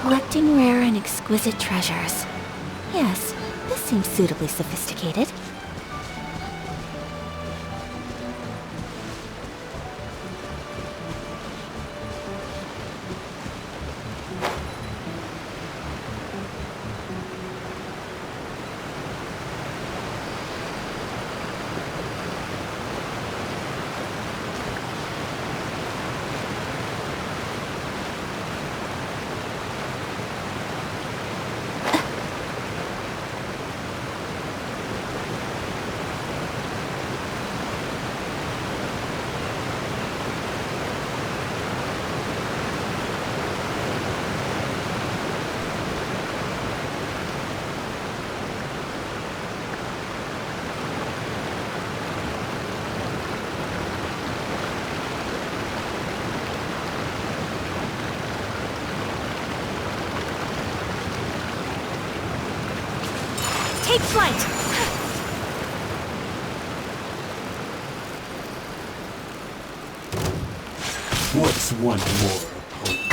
Collecting rare and exquisite treasures. Yes, this seems suitably sophisticated. Take flight! What's one more opponent?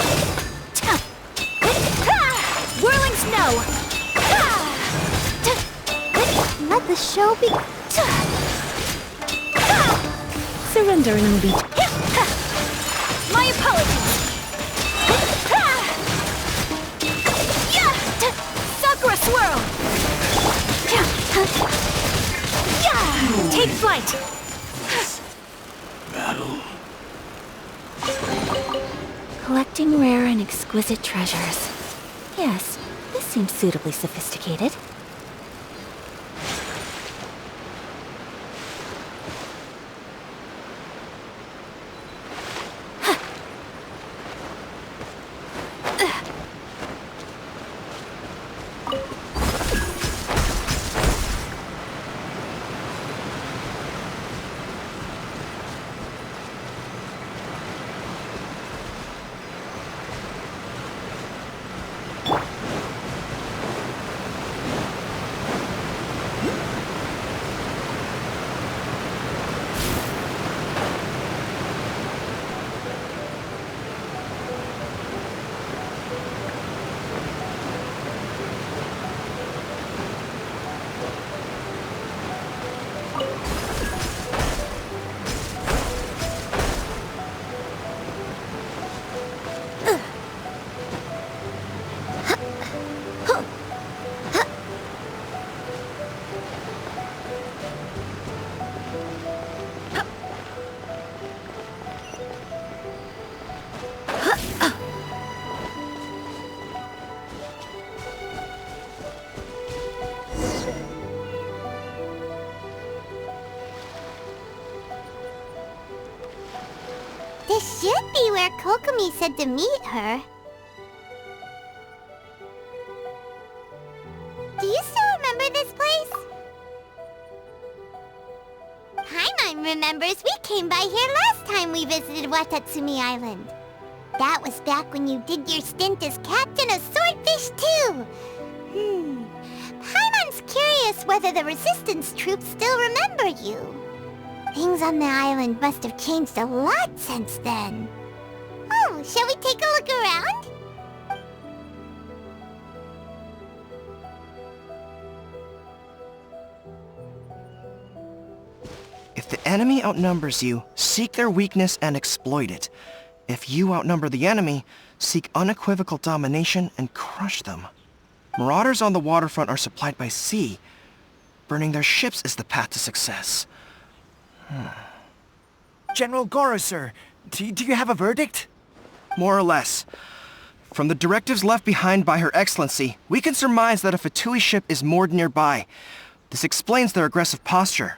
Whirling snow! Let the show be... Surrender and I'll be... My apologies! Sakura swirl! Take flight! Battle. Collecting rare and exquisite treasures. Yes, this seems suitably sophisticated. This should be where Kokomi said to meet her. Do you still remember this place? Paimon remembers we came by here last time we visited Watatsumi Island. That was back when you did your stint as captain of Swordfish too. Paimon's curious whether the Resistance troops still remember you. Things on the island must have changed a lot since then. Oh, shall we take a look around? If the enemy outnumbers you, seek their weakness and exploit it. If you outnumber the enemy, seek unequivocal domination and crush them. Marauders on the waterfront are supplied by sea. Burning their ships is the path to success. General Goro, sir, do you have a verdict? More or less. From the directives left behind by Her Excellency, we can surmise that a Fatui ship is moored nearby. This explains their aggressive posture.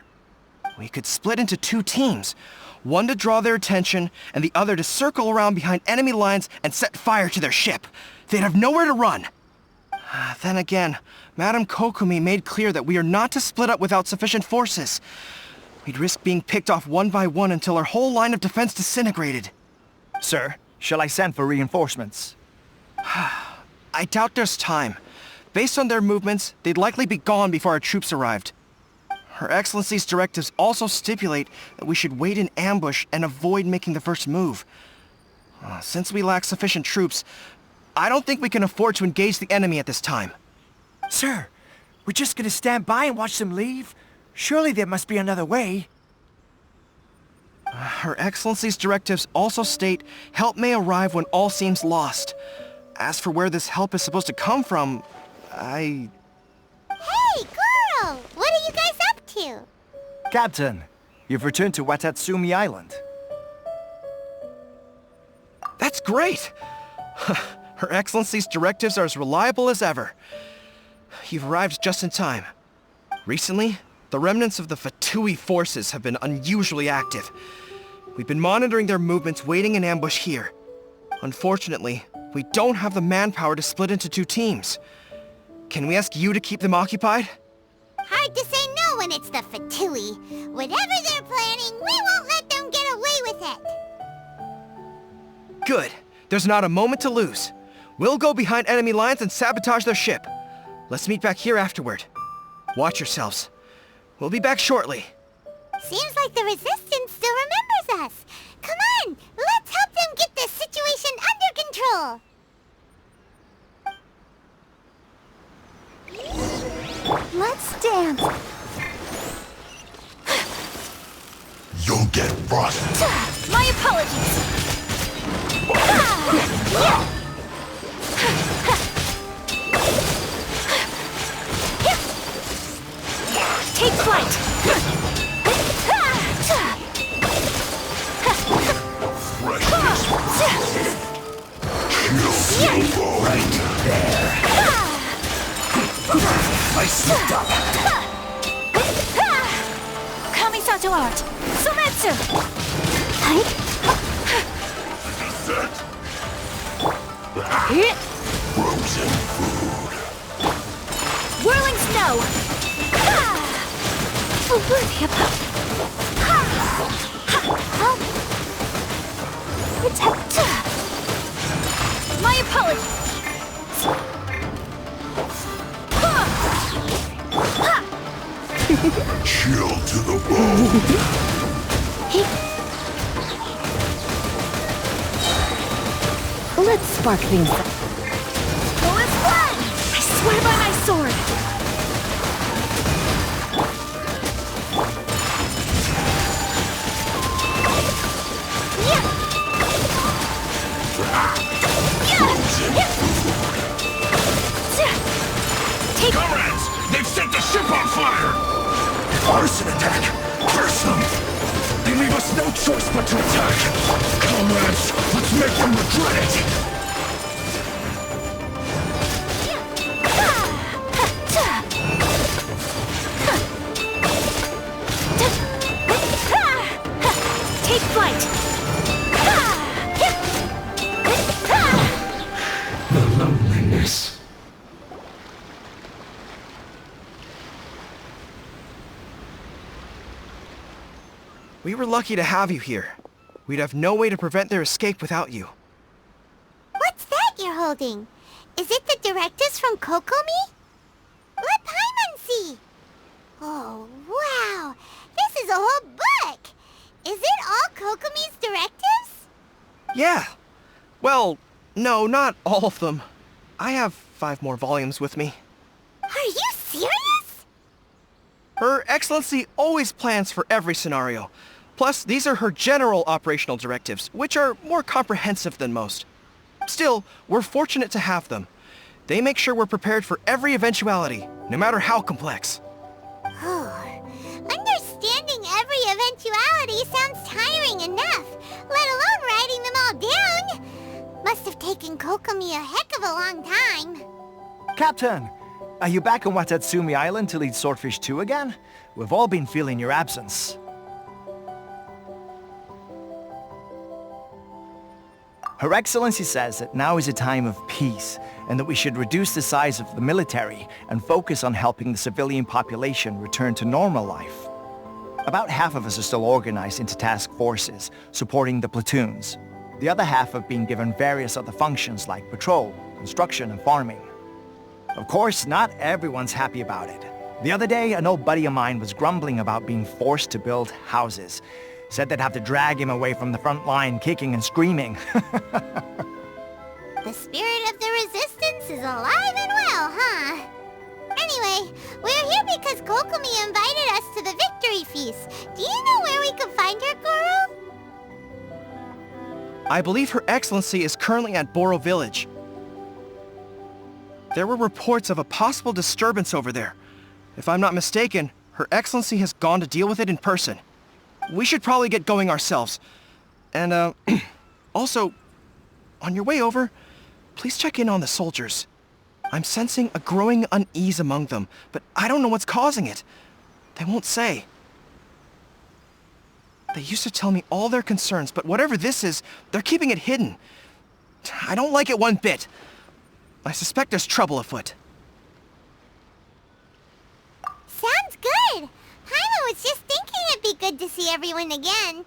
We could split into 2 teams, one to draw their attention, and the other to circle around behind enemy lines and set fire to their ship. They'd have nowhere to run. Then again, Madame Kokomi made clear that we are not to split up without sufficient forces. We'd risk being picked off one by one until our whole line of defense disintegrated. Sir, shall I send for reinforcements? I doubt there's time. Based on their movements, they'd likely be gone before our troops arrived. Her Excellency's directives also stipulate that we should wait in ambush and avoid making the first move. Since we lack sufficient troops, I don't think we can afford to engage the enemy at this time. Sir, we're just gonna stand by and watch them leave? Surely there must be another way. Her Excellency's directives also state help may arrive when all seems lost. As for where this help is supposed to come from, Hey, Goro! What are you guys up to? Captain, you've returned to Watatsumi Island. That's great! Her Excellency's directives are as reliable as ever. You've arrived just in time. Recently, the remnants of the Fatui forces have been unusually active. We've been monitoring their movements, waiting in ambush here. Unfortunately, we don't have the manpower to split into 2 teams. Can we ask you to keep them occupied? Hard to say no when it's the Fatui. Whatever they're planning, we won't let them get away with it. Good. There's not a moment to lose. We'll go behind enemy lines and sabotage their ship. Let's meet back here afterward. Watch yourselves. We'll be back shortly. Seems like the Resistance still remembers us. Come on, let's help them get this situation under control. Let's dance. You'll get frosted. My apologies. Take flight. Right there. I slipped up. Kamisato art. Sumetsu. Frozen food. Whirling snow. My apologies. Chill to the bone. Let's spark things up. Go as fun! I swear by my sword. Take Comrades, they've set the ship on fire! Arson attack! Curse them! They leave us no choice but to attack! Comrades, let's make them regret it! Take flight! We were lucky to have you here. We'd have no way to prevent their escape without you. What's that you're holding? Is it the directives from Kokomi? Let Paimon see. Oh, wow. This is a whole book. Is it all Kokomi's directives? Yeah. Well, no, not all of them. I have 5 more volumes with me. Are you serious? Her Excellency always plans for every scenario. Plus, these are her general operational directives, which are more comprehensive than most. Still, we're fortunate to have them. They make sure we're prepared for every eventuality, no matter how complex. Understanding every eventuality sounds tiring enough, let alone writing them all down. Must have taken Kokomi a heck of a long time. Captain, are you back on Watatsumi Island to lead Swordfish 2 again? We've all been feeling your absence. Her Excellency says that now is a time of peace, and that we should reduce the size of the military and focus on helping the civilian population return to normal life. About half of us are still organized into task forces, supporting the platoons. The other half have been given various other functions like patrol, construction, and farming. Of course, not everyone's happy about it. The other day, an old buddy of mine was grumbling about being forced to build houses. Said they'd have to drag him away from the front line, kicking and screaming. The spirit of the resistance is alive and well, huh? Anyway, we're here because Kokomi invited us to the victory feast. Do you know where we can find her, Goro? I believe Her Excellency is currently at Boro Village. There were reports of a possible disturbance over there. If I'm not mistaken, Her Excellency has gone to deal with it in person. We should probably get going ourselves. And, also, on your way over, please check in on the soldiers. I'm sensing a growing unease among them, but I don't know what's causing it. They won't say. They used to tell me all their concerns, but whatever this is, they're keeping it hidden. I don't like it one bit. I suspect there's trouble afoot. Sounds good. Paimon was just thinking it'd be good to see everyone again.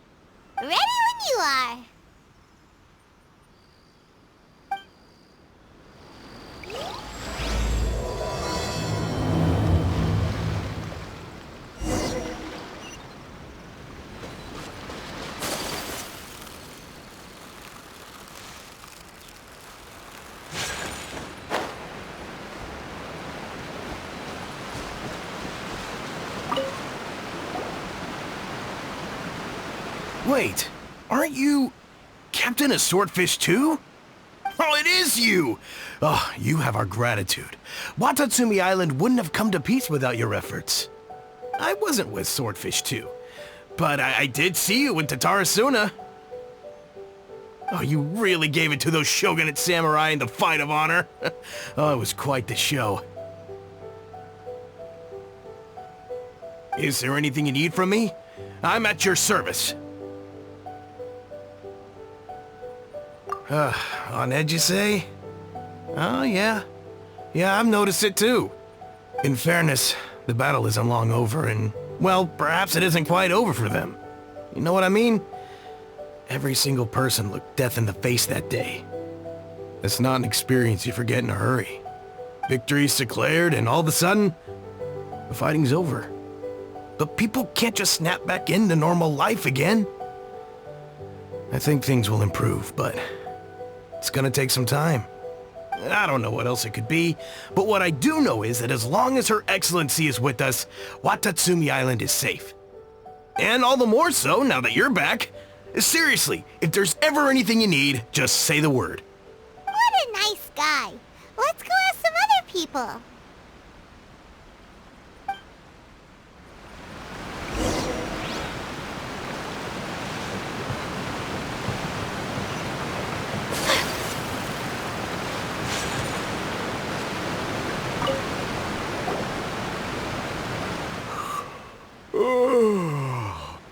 Ready when you are. Wait, aren't you Captain of Swordfish too? Oh, it is you! Oh, you have our gratitude. Watatsumi Island wouldn't have come to peace without your efforts. I wasn't with Swordfish 2, but I did see you in Tatarasuna. Oh, you really gave it to those shogunate samurai in the fight of honor. Oh, it was quite the show. Is there anything you need from me? I'm at your service. On edge, you say? Oh, yeah. Yeah, I've noticed it too. In fairness, the battle isn't long over, and, well, perhaps it isn't quite over for them. You know what I mean? Every single person looked death in the face that day. It's not an experience you forget in a hurry. Victory's declared, and all of a sudden, the fighting's over. But people can't just snap back into normal life again. I think things will improve, but it's gonna take some time. I don't know what else it could be, but what I do know is that as long as Her Excellency is with us, Watatsumi Island is safe. And all the more so now that you're back. Seriously, if there's ever anything you need, just say the word. What a nice guy. Let's go ask some other people.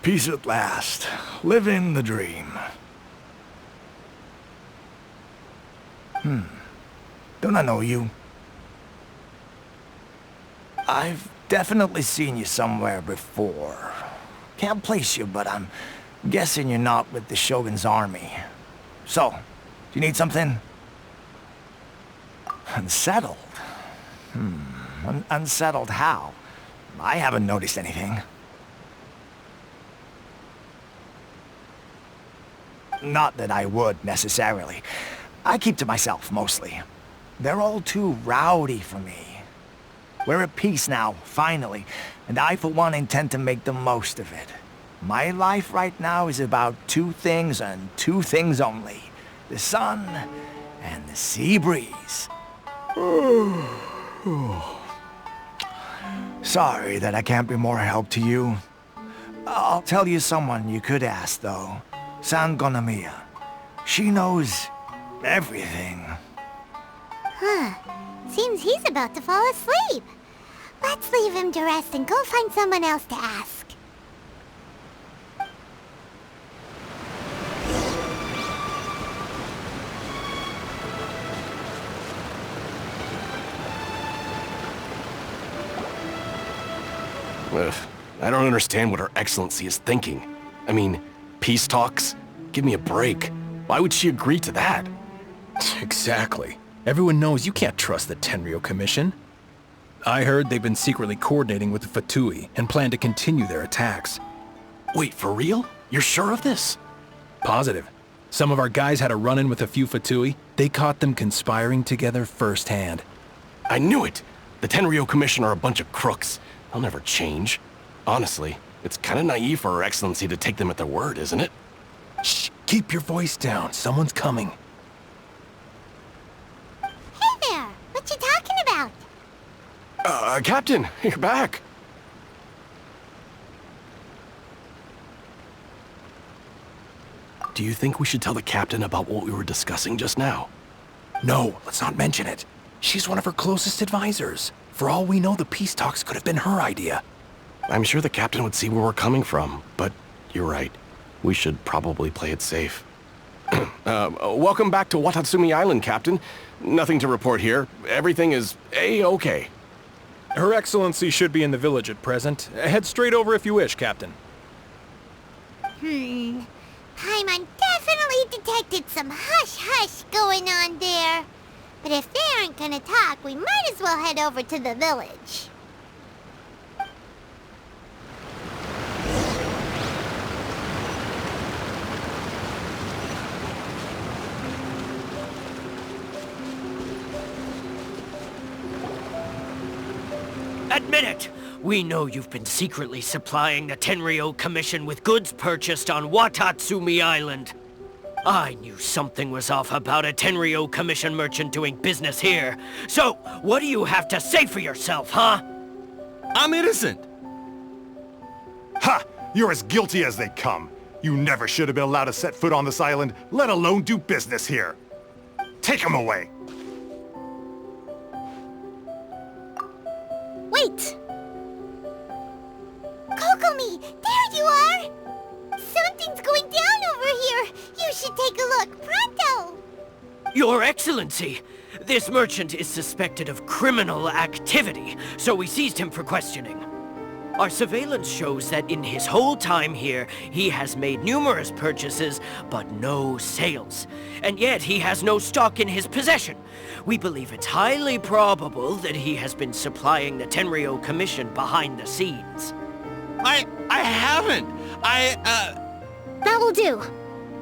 Peace at last. Living the dream. Don't I know you? I've definitely seen you somewhere before. Can't place you, but I'm guessing you're not with the Shogun's army. So, do you need something? Unsettled? Unsettled how? I haven't noticed anything. Not that I would, necessarily. I keep to myself, mostly. They're all too rowdy for me. We're at peace now, finally, and I, for one, intend to make the most of it. My life right now is about two things and two things only. The sun and the sea breeze. Sorry that I can't be more help to you. I'll tell you someone you could ask, though. Sangonomiya. She knows everything. Huh. Seems he's about to fall asleep. Let's leave him to rest and go find someone else to ask. Ugh, I don't understand what Her Excellency is thinking. I mean, peace talks? Give me a break. Why would she agree to that? Exactly. Everyone knows you can't trust the Tenryou Commission. I heard they've been secretly coordinating with the Fatui and plan to continue their attacks. Wait, for real? You're sure of this? Positive. Some of our guys had a run-in with a few Fatui. They caught them conspiring together firsthand. I knew it! The Tenryou Commission are a bunch of crooks. They'll never change. Honestly, it's kinda naive for Her Excellency to take them at their word, isn't it? Shh! Keep your voice down. Someone's coming. Hey there! What you talking about? Captain, you're back. Do you think we should tell the captain about what we were discussing just now? No, let's not mention it. She's one of her closest advisors. For all we know, the peace talks could have been her idea. I'm sure the captain would see where we're coming from, but you're right. We should probably play it safe. Welcome back to Watatsumi Island, Captain. Nothing to report here. Everything is A-okay. Her Excellency should be in the village at present. Head straight over if you wish, Captain. Paimon definitely detected some hush-hush going on there. But if they aren't gonna talk, we might as well head over to the village. Admit it! We know you've been secretly supplying the Tenryou Commission with goods purchased on Watatsumi Island. I knew something was off about a Tenryou Commission merchant doing business here. So, what do you have to say for yourself, huh? I'm innocent! Ha! You're as guilty as they come. You never should have been allowed to set foot on this island, let alone do business here. Take him away! Wait! Kokomi, there you are! Something's going down over here! You should take a look, pronto! Your Excellency! This merchant is suspected of criminal activity, so we seized him for questioning. Our surveillance shows that in his whole time here, he has made numerous purchases, but no sales. And yet he has no stock in his possession. We believe it's highly probable that he has been supplying the Tenryou Commission behind the scenes. I haven't! That will do.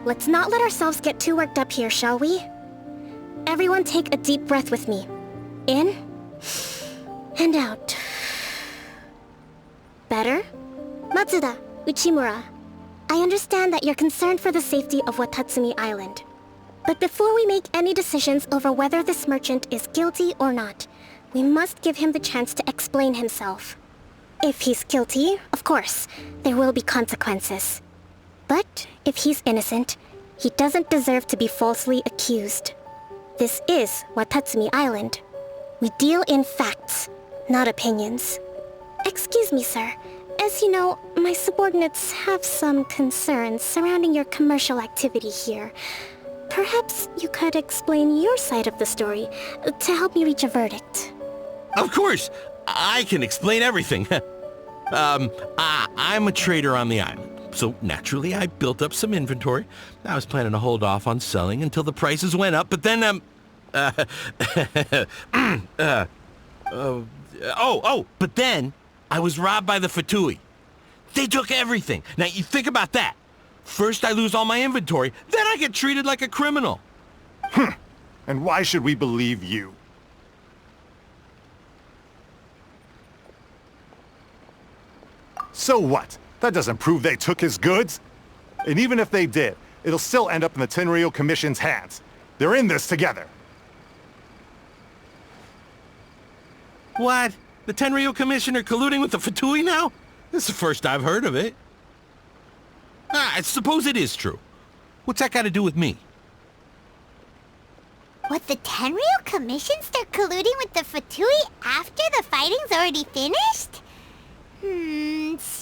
Let's not let ourselves get too worked up here, shall we? Everyone take a deep breath with me. In and out. Better? Matsuda, Uchimura, I understand that you're concerned for the safety of Watatsumi Island. But before we make any decisions over whether this merchant is guilty or not, we must give him the chance to explain himself. If he's guilty, of course, there will be consequences. But if he's innocent, he doesn't deserve to be falsely accused. This is Watatsumi Island. We deal in facts, not opinions. Excuse me, sir. As you know, my subordinates have some concerns surrounding your commercial activity here. Perhaps you could explain your side of the story to help me reach a verdict. Of course! I can explain everything. I'm a trader on the island, so naturally I built up some inventory. I was planning to hold off on selling until the prices went up, but then, but then I was robbed by the Fatui. They took everything. Now, you think about that. First I lose all my inventory, then I get treated like a criminal. And why should we believe you? So what? That doesn't prove they took his goods. And even if they did, it'll still end up in the Tenryou Commission's hands. They're in this together. What? The Tenryou Commission are colluding with the Fatui now? This is the first I've heard of it. I suppose it is true. What's that got to do with me? What, the Tenryou Commission start colluding with the Fatui after the fighting's already finished? Seems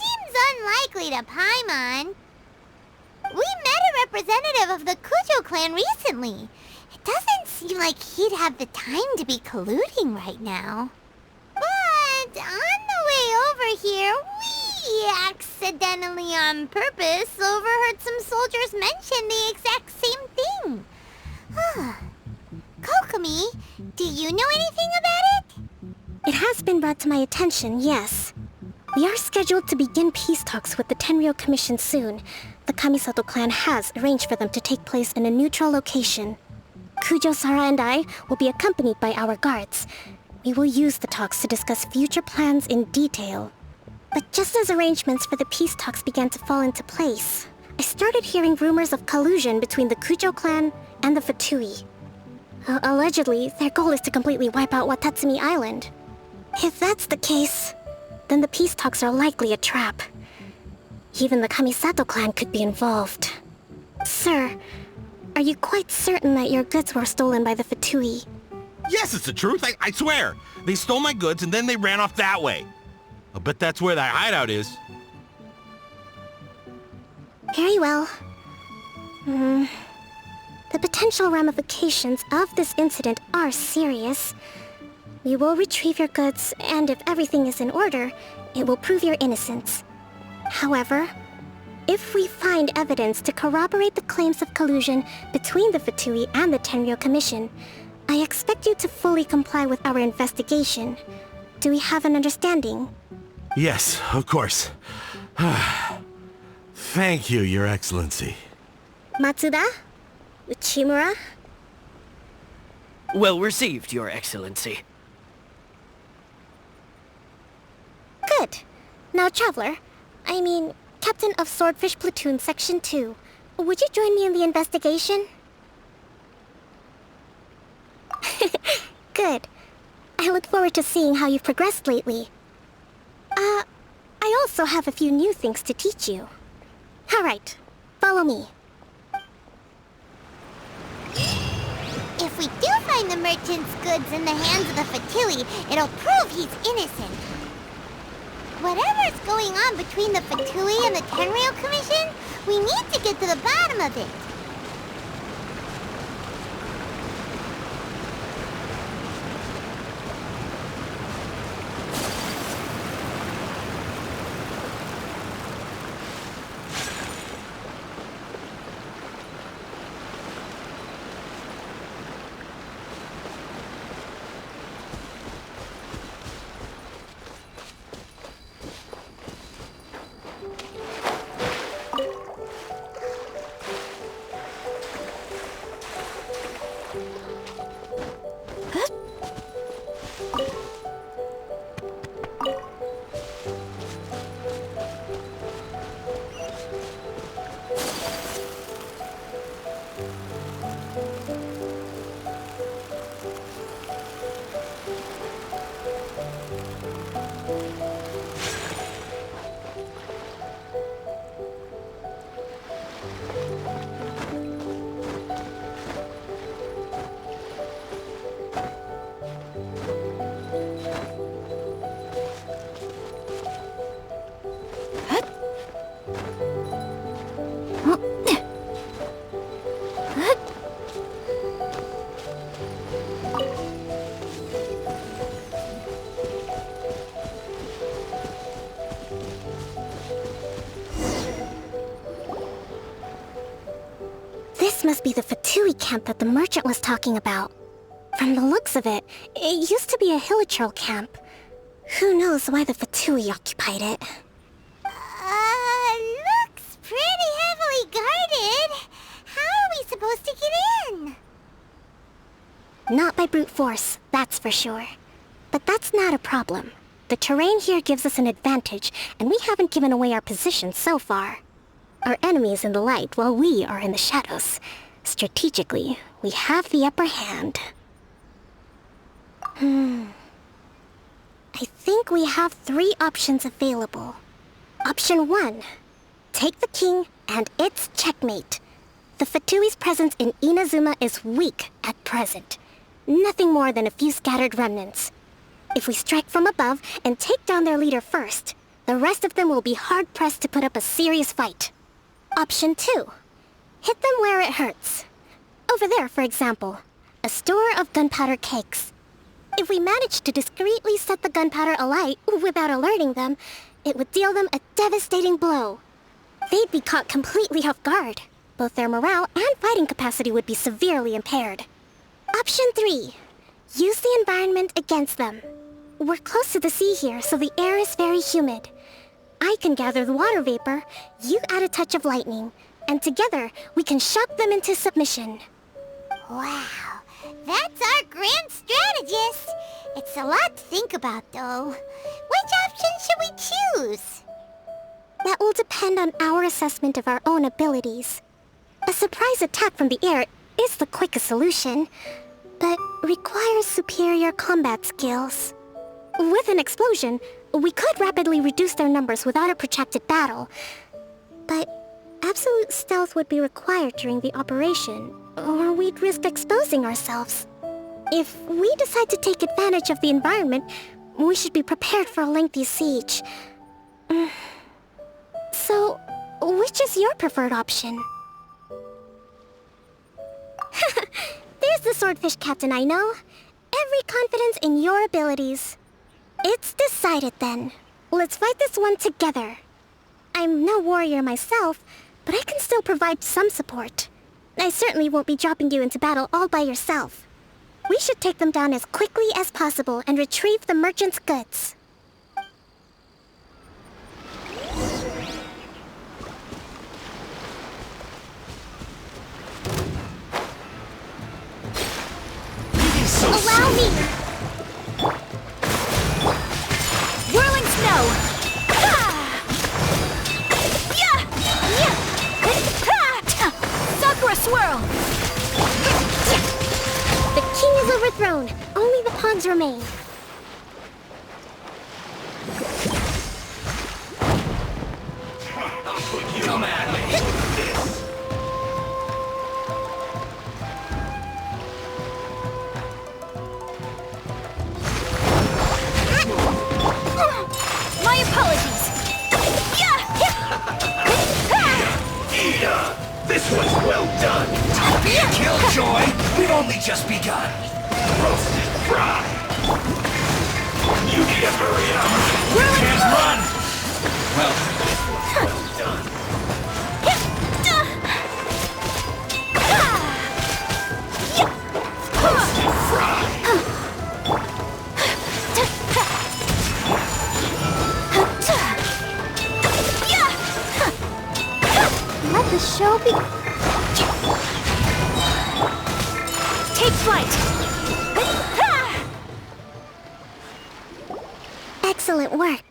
unlikely to Paimon. We met a representative of the Kujo clan recently. It doesn't seem like he'd have the time to be colluding right now. But on the way over here, we accidentally on purpose overheard some soldiers mention the exact same thing. Kokomi, do you know anything about it? It has been brought to my attention, yes. We are scheduled to begin peace talks with the Tenryou Commission soon. The Kamisato clan has arranged for them to take place in a neutral location. Kujo-Sara and I will be accompanied by our guards. We will use the talks to discuss future plans in detail. But just as arrangements for the peace talks began to fall into place, I started hearing rumors of collusion between the Kujo clan and the Fatui. Allegedly, their goal is to completely wipe out Watatsumi Island. If that's the case, then the peace talks are likely a trap. Even the Kamisato clan could be involved. Sir, are you quite certain that your goods were stolen by the Fatui? Yes, it's the truth. I swear. They stole my goods and then they ran off that way. I'll bet that's where that hideout is. Very well. The potential ramifications of this incident are serious. We will retrieve your goods, and if everything is in order, it will prove your innocence. However, if we find evidence to corroborate the claims of collusion between the Fatui and the Tenryou Commission, I expect you to fully comply with our investigation. Do we have an understanding? Yes, of course. Thank you, Your Excellency. Matsuda? Uchimura? Well received, Your Excellency. Good. Now, Traveler, Captain of Swordfish Platoon Section 2, would you join me in the investigation? Good. I look forward to seeing how you've progressed lately. I also have a few new things to teach you. Alright, follow me. If we do find the merchant's goods in the hands of the Fatui, it'll prove he's innocent. Whatever's going on between the Fatui and the Tenryou Commission, we need to get to the bottom of it. must be the Fatui camp that the merchant was talking about. From the looks of it, it used to be a hilichurl camp. Who knows why the Fatui occupied it? Looks pretty heavily guarded. How are we supposed to get in? Not by brute force, that's for sure. But that's not a problem. The terrain here gives us an advantage, and we haven't given away our position so far. Our enemy is in the light, while we are in the shadows. Strategically, we have the upper hand. I think we have 3 options available. Option 1. Take the king, and it's checkmate. The Fatui's presence in Inazuma is weak at present. Nothing more than a few scattered remnants. If we strike from above and take down their leader first, the rest of them will be hard-pressed to put up a serious fight. Option 2. Hit them where it hurts. Over there, for example, a store of gunpowder cakes. If we manage to discreetly set the gunpowder alight without alerting them, it would deal them a devastating blow. They'd be caught completely off guard. Both their morale and fighting capacity would be severely impaired. Option 3. Use the environment against them. We're close to the sea here, so the air is very humid. I can gather the water vapor, you add a touch of lightning, and together we can shock them into submission. Wow, that's our grand strategist. It's a lot to think about, though. Which option should we choose? That will depend on our assessment of our own abilities. A surprise attack from the air is the quickest solution, but requires superior combat skills. With an explosion, we could rapidly reduce their numbers without a protracted battle, but absolute stealth would be required during the operation, or we'd risk exposing ourselves. If we decide to take advantage of the environment, we should be prepared for a lengthy siege. So, which is your preferred option? There's the swordfish captain I know. Every confidence in your abilities. It's decided then. Let's fight this one together. I'm no warrior myself, but I can still provide some support. I certainly won't be dropping you into battle all by yourself. We should take them down as quickly as possible and retrieve the merchant's goods. Allow me! Whirling snow! Sakura swirl! The king is overthrown. Only the pawns remain. Come at me. My apologies! This was well done. Don't be a killjoy. We've only just begun. Roasted fry. You need to hurry up. You can't run. Well done. Roasted fry. Let the show be... Take flight! Excellent work.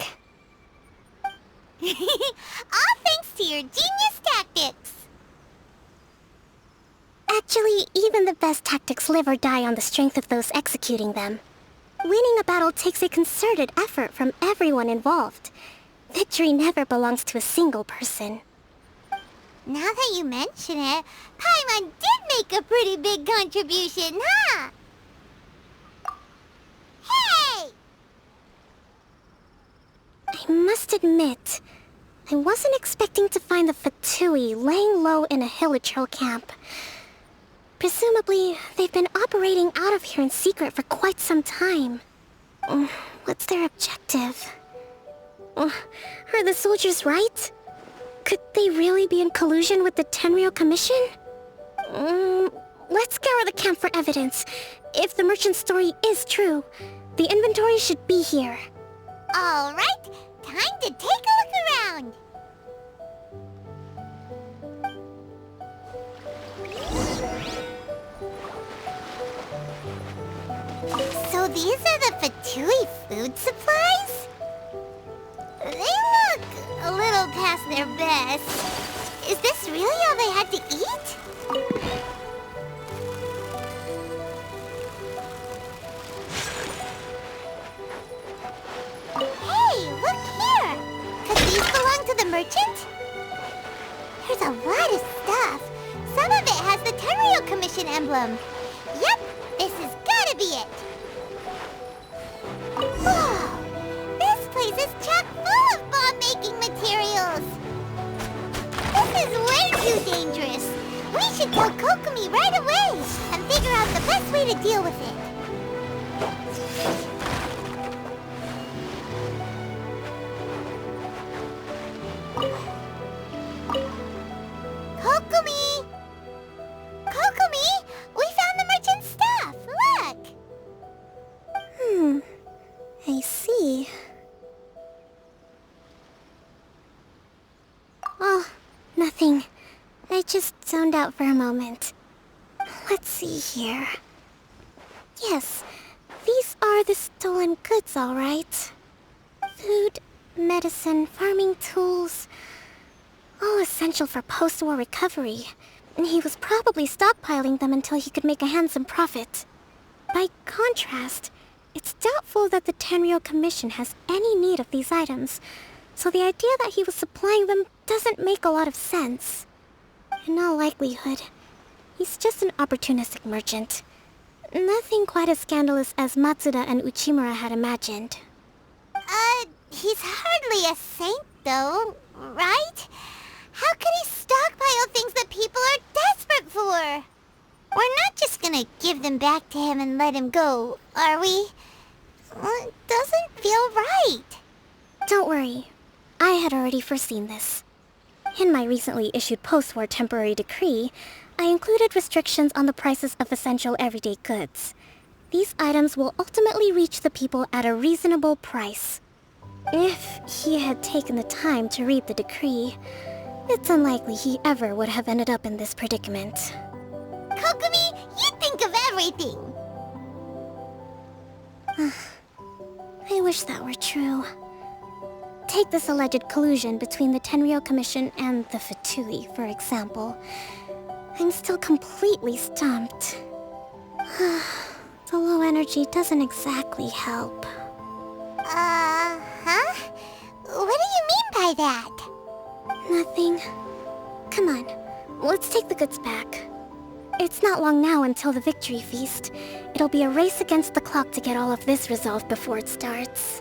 All thanks to your genius tactics. Actually, even the best tactics live or die on the strength of those executing them. Winning a battle takes a concerted effort from everyone involved. Victory never belongs to a single person. Now that you mention it, Paimon did make a pretty big contribution, huh? Hey! I must admit, I wasn't expecting to find the Fatui laying low in a hilichurl camp. Presumably, they've been operating out of here in secret for quite some time. What's their objective? Are the soldiers right? Could they really be in collusion with the Tenryou Commission? Let's scour the camp for evidence. If the merchant's story is true, the inventory should be here. All right, time to take a look around. So these are the Fatui food supplies? They look a little past their best. Is this really all they had to eat? Hey, look here! Could these belong to the merchant? There's a lot of stuff. Some of it has the Tenryou Commission emblem. Yep, this has gotta be it. Whoa! This place is chock full of bomb-making materials. This is way too dangerous. We should tell Kokomi right away and figure out the best way to deal with it. Kokomi! Kokomi! We found the merchant's stuff! Look! I see. Oh, nothing. I just zoned out for a moment. Let's see here. Yes, these are the stolen goods, all right. Food, medicine, farming tools. All essential for post-war recovery. And he was probably stockpiling them until he could make a handsome profit. By contrast, it's doubtful that the Tenryou Commission has any need of these items, so the idea that he was supplying them doesn't make a lot of sense. In all likelihood, he's just an opportunistic merchant. Nothing quite as scandalous as Matsuda and Uchimura had imagined. He's hardly a saint, though, right? How could he stockpile things that people are desperate for? We're not just gonna give them back to him and let him go, are we? It doesn't feel right. Don't worry. I had already foreseen this. In my recently issued post-war temporary decree, I included restrictions on the prices of essential everyday goods. These items will ultimately reach the people at a reasonable price. If he had taken the time to read the decree, it's unlikely he ever would have ended up in this predicament. Kokomi, you think of everything! I wish that were true. Take this alleged collusion between the Tenryou Commission and the Fatui, for example. I'm still completely stumped. The low energy doesn't exactly help. Huh? What do you mean by that? Nothing. Come on, let's take the goods back. It's not long now until the victory feast. It'll be a race against the clock to get all of this resolved before it starts.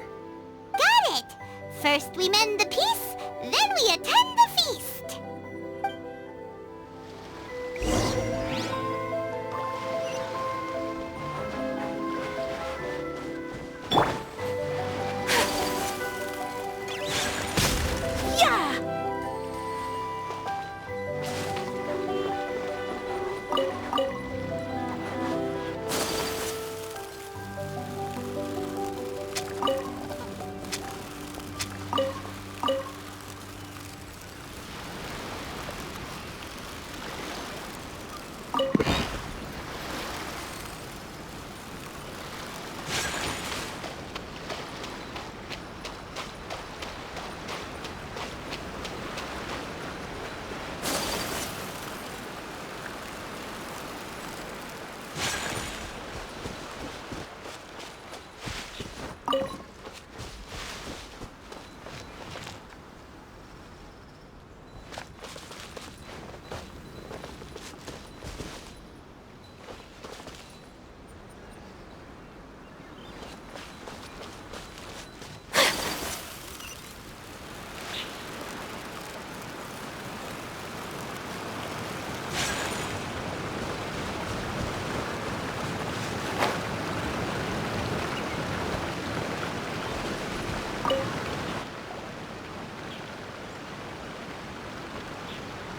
Got it! First we mend the peace, then we attend the feast!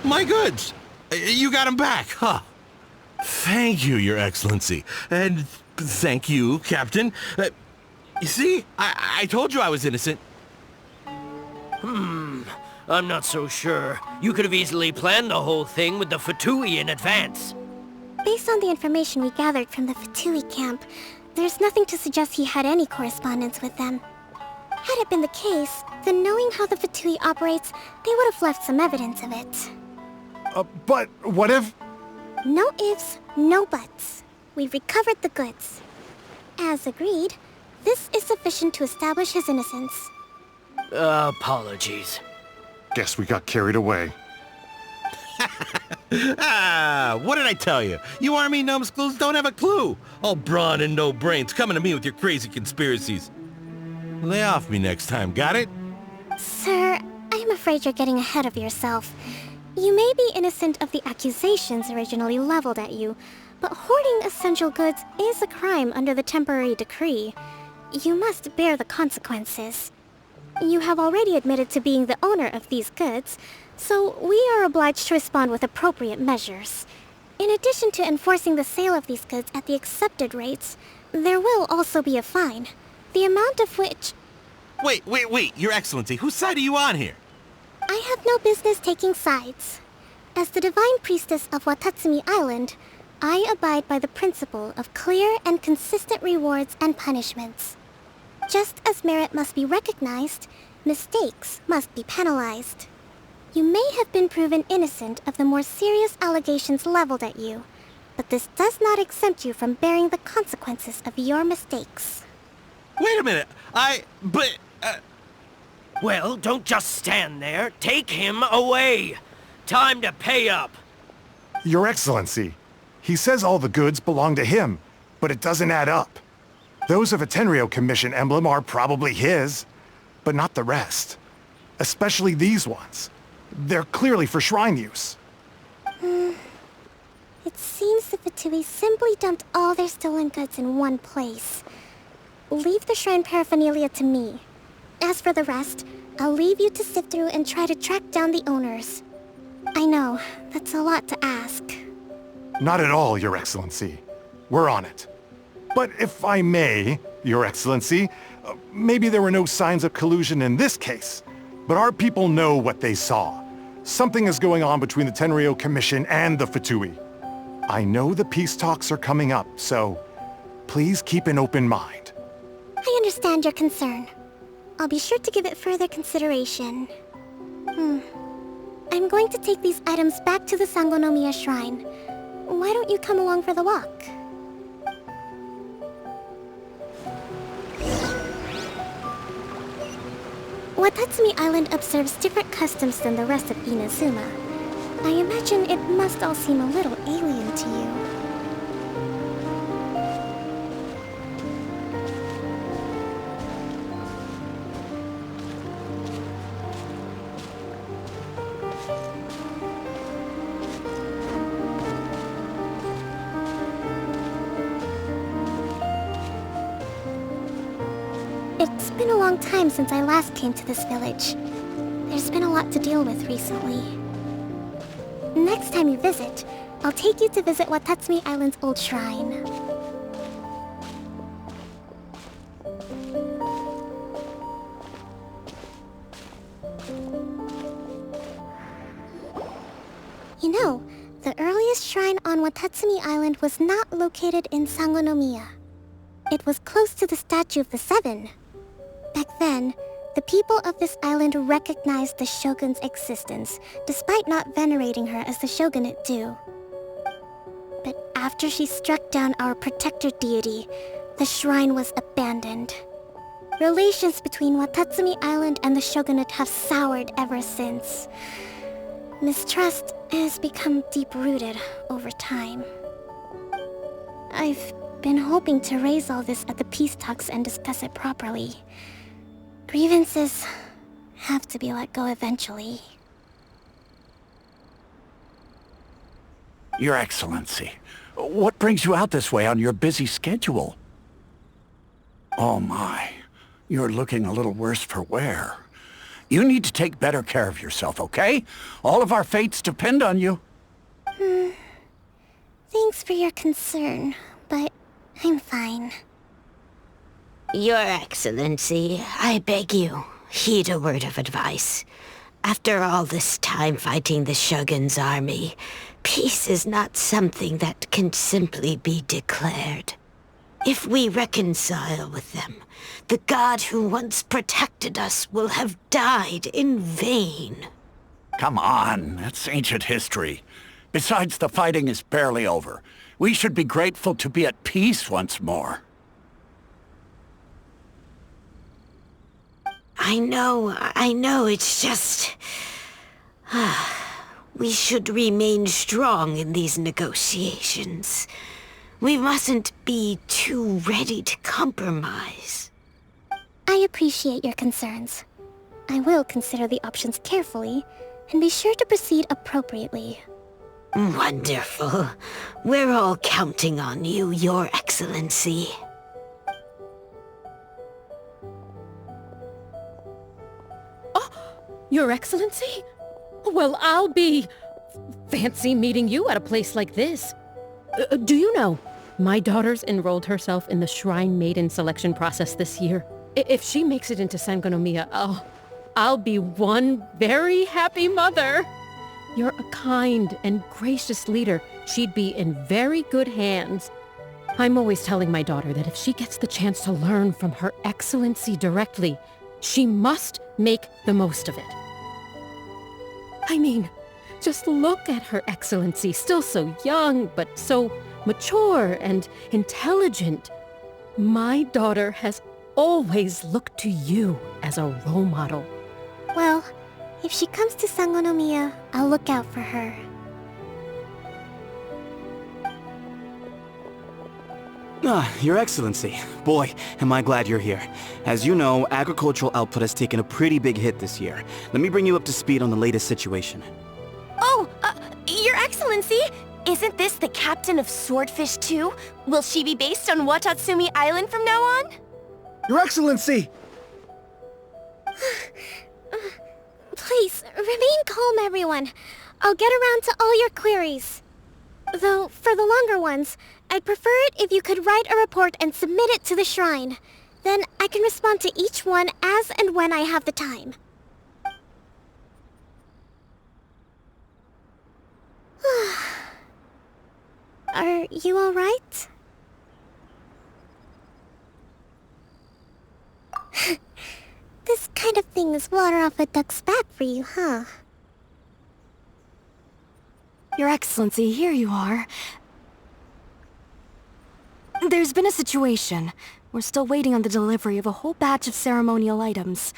My goods! You got them back, huh? Thank you, Your Excellency. And thank you, Captain. You see, I told you I was innocent. I'm not so sure. You could have easily planned the whole thing with the Fatui in advance. Based on the information we gathered from the Fatui camp, there's nothing to suggest he had any correspondence with them. Had it been the case, then knowing how the Fatui operates, they would have left some evidence of it. But what if... No ifs, no buts. We've recovered the goods. As agreed, this is sufficient to establish his innocence. Apologies. Guess we got carried away. What did I tell you? You army numbskulls don't have a clue. All brawn and no brains coming to me with your crazy conspiracies. Lay off me next time, got it? Sir, I'm afraid you're getting ahead of yourself. You may be innocent of the accusations originally leveled at you, but hoarding essential goods is a crime under the temporary decree. You must bear the consequences. You have already admitted to being the owner of these goods, so we are obliged to respond with appropriate measures. In addition to enforcing the sale of these goods at the accepted rates, there will also be a fine, the amount of which... Wait, Your Excellency, whose side are you on here? I have no business taking sides. As the Divine Priestess of Watatsumi Island, I abide by the principle of clear and consistent rewards and punishments. Just as merit must be recognized, mistakes must be penalized. You may have been proven innocent of the more serious allegations leveled at you, but this does not exempt you from bearing the consequences of your mistakes. Wait a minute, Well, don't just stand there. Take him away. Time to pay up. Your Excellency, he says all the goods belong to him, but it doesn't add up. Those of a Tenryou Commission emblem are probably his, but not the rest. Especially these ones. They're clearly for shrine use. It seems the Fatui simply dumped all their stolen goods in one place. Leave the shrine paraphernalia to me. As for the rest, I'll leave you to sift through and try to track down the owners. I know, that's a lot to ask. Not at all, Your Excellency. We're on it. But if I may, Your Excellency, maybe there were no signs of collusion in this case, but our people know what they saw. Something is going on between the Tenryou Commission and the Fatui. I know the peace talks are coming up, so please keep an open mind. I understand your concern. I'll be sure to give it further consideration. I'm going to take these items back to the Sangonomiya Shrine. Why don't you come along for the walk? Watatsumi Island observes different customs than the rest of Inazuma. I imagine it must all seem a little alien to you. It's been a long time since I last came to this village. There's been a lot to deal with recently. Next time you visit, I'll take you to visit Watatsumi Island's old shrine. You know, the earliest shrine on Watatsumi Island was not located in Sangonomiya. It was close to the Statue of the Seven. Back then, the people of this island recognized the shogun's existence, despite not venerating her as the shogunate do. But after she struck down our protector deity, the shrine was abandoned. Relations between Watatsumi Island and the shogunate have soured ever since. Mistrust has become deep-rooted over time. I've been hoping to raise all this at the peace talks and discuss it properly. Grievances have to be let go eventually. Your Excellency, what brings you out this way on your busy schedule? Oh my, you're looking a little worse for wear. You need to take better care of yourself, okay? All of our fates depend on you. Thanks for your concern, but I'm fine. Your Excellency, I beg you, heed a word of advice. After all this time fighting the Shogun's army, peace is not something that can simply be declared. If we reconcile with them, the god who once protected us will have died in vain. Come on, that's ancient history. Besides, the fighting is barely over. We should be grateful to be at peace once more. I know, it's just... we should remain strong in these negotiations. We mustn't be too ready to compromise. I appreciate your concerns. I will consider the options carefully, and be sure to proceed appropriately. Wonderful. We're all counting on you, Your Excellency. Your Excellency? Well, I'll be... fancy meeting you at a place like this. Do you know, my daughter's enrolled herself in the Shrine Maiden selection process this year. If she makes it into Sangonomiya, I'll be one very happy mother. You're a kind and gracious leader. She'd be in very good hands. I'm always telling my daughter that if she gets the chance to learn from Her Excellency directly, she must make the most of it. I mean, just look at Her Excellency, still so young, but so mature and intelligent. My daughter has always looked to you as a role model. Well, if she comes to Sangonomiya, I'll look out for her. Your Excellency. Boy, am I glad you're here. As you know, agricultural output has taken a pretty big hit this year. Let me bring you up to speed on the latest situation. Oh, Your Excellency! Isn't this the captain of Swordfish too? Will she be based on Watatsumi Island from now on? Your Excellency! Please, remain calm, everyone. I'll get around to all your queries. Though, for the longer ones, I'd prefer it if you could write a report and submit it to the shrine. Then I can respond to each one as and when I have the time. Are you all right? This kind of thing is water off a duck's back for you, huh? Your Excellency, here you are. There's been a situation. We're still waiting on the delivery of a whole batch of ceremonial items.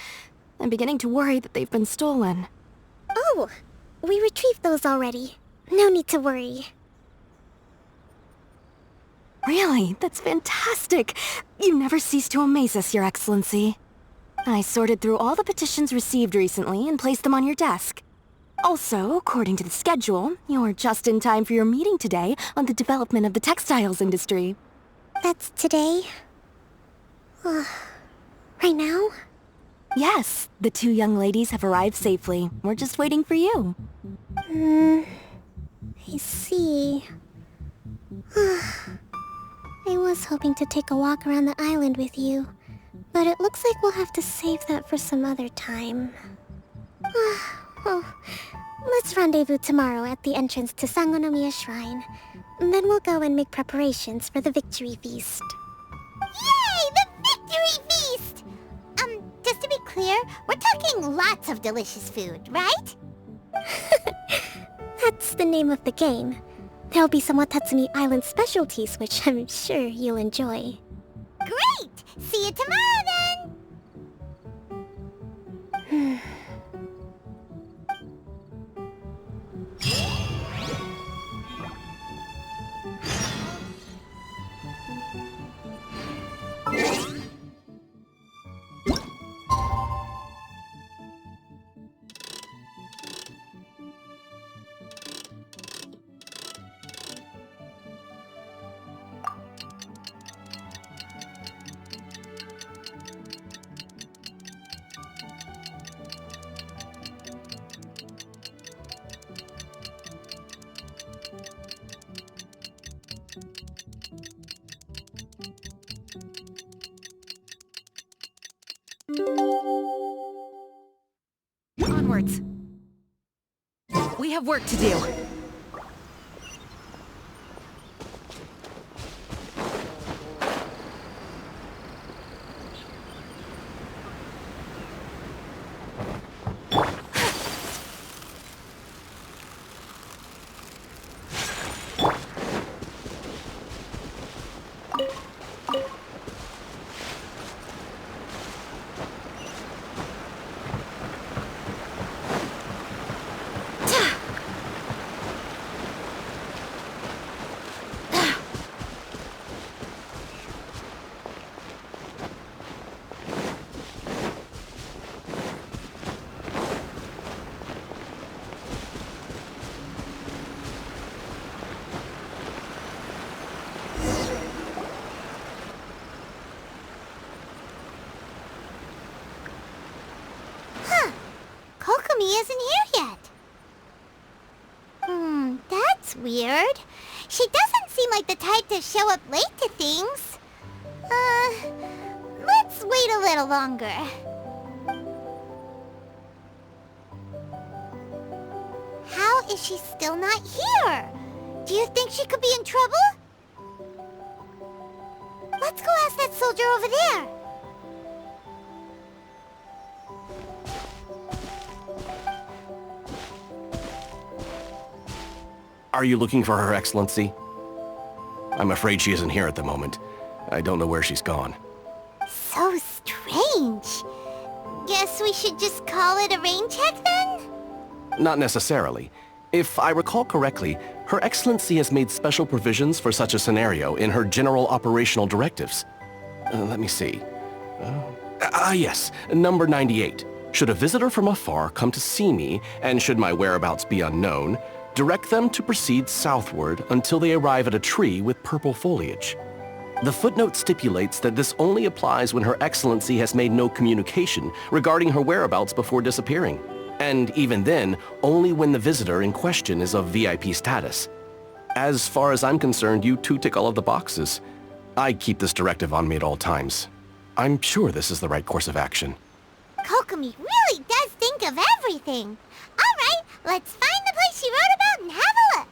I'm beginning to worry that they've been stolen. Oh, we retrieved those already. No need to worry. Really? That's fantastic! You never cease to amaze us, Your Excellency. I sorted through all the petitions received recently and placed them on your desk. Also, according to the schedule, you're just in time for your meeting today on the development of the textiles industry. That's today? Right now? Yes, the two young ladies have arrived safely. We're just waiting for you. I see. I was hoping to take a walk around the island with you, but it looks like we'll have to save that for some other time. Well, let's rendezvous tomorrow at the entrance to Sangonomiya Shrine. Then we'll go and make preparations for the victory feast. Yay! The victory feast! Just to be clear, we're talking lots of delicious food, right? That's the name of the game. There'll be some Watatsumi Island specialties, which I'm sure you'll enjoy. Great! See you tomorrow then! Onwards. We have work to do. Isn't here yet. That's weird. She doesn't seem like the type to show up late to things. Let's wait a little longer. How is she still not here? Do you think she could be in trouble? Let's go ask that soldier over there. Are you looking for Her Excellency? I'm afraid she isn't here at the moment. I don't know where she's gone. So strange. Guess we should just call it a rain check then? Not necessarily. If I recall correctly, Her Excellency has made special provisions for such a scenario in her general operational directives. Let me see. Yes, number 98. Should a visitor from afar come to see me, and should my whereabouts be unknown, direct them to proceed southward until they arrive at a tree with purple foliage. The footnote stipulates that this only applies when Her Excellency has made no communication regarding her whereabouts before disappearing, and even then, only when the visitor in question is of VIP status. As far as I'm concerned, you two tick all of the boxes. I keep this directive on me at all times. I'm sure this is the right course of action. Kokomi really does think of everything. All right, let's find the place she wrote about and have a look.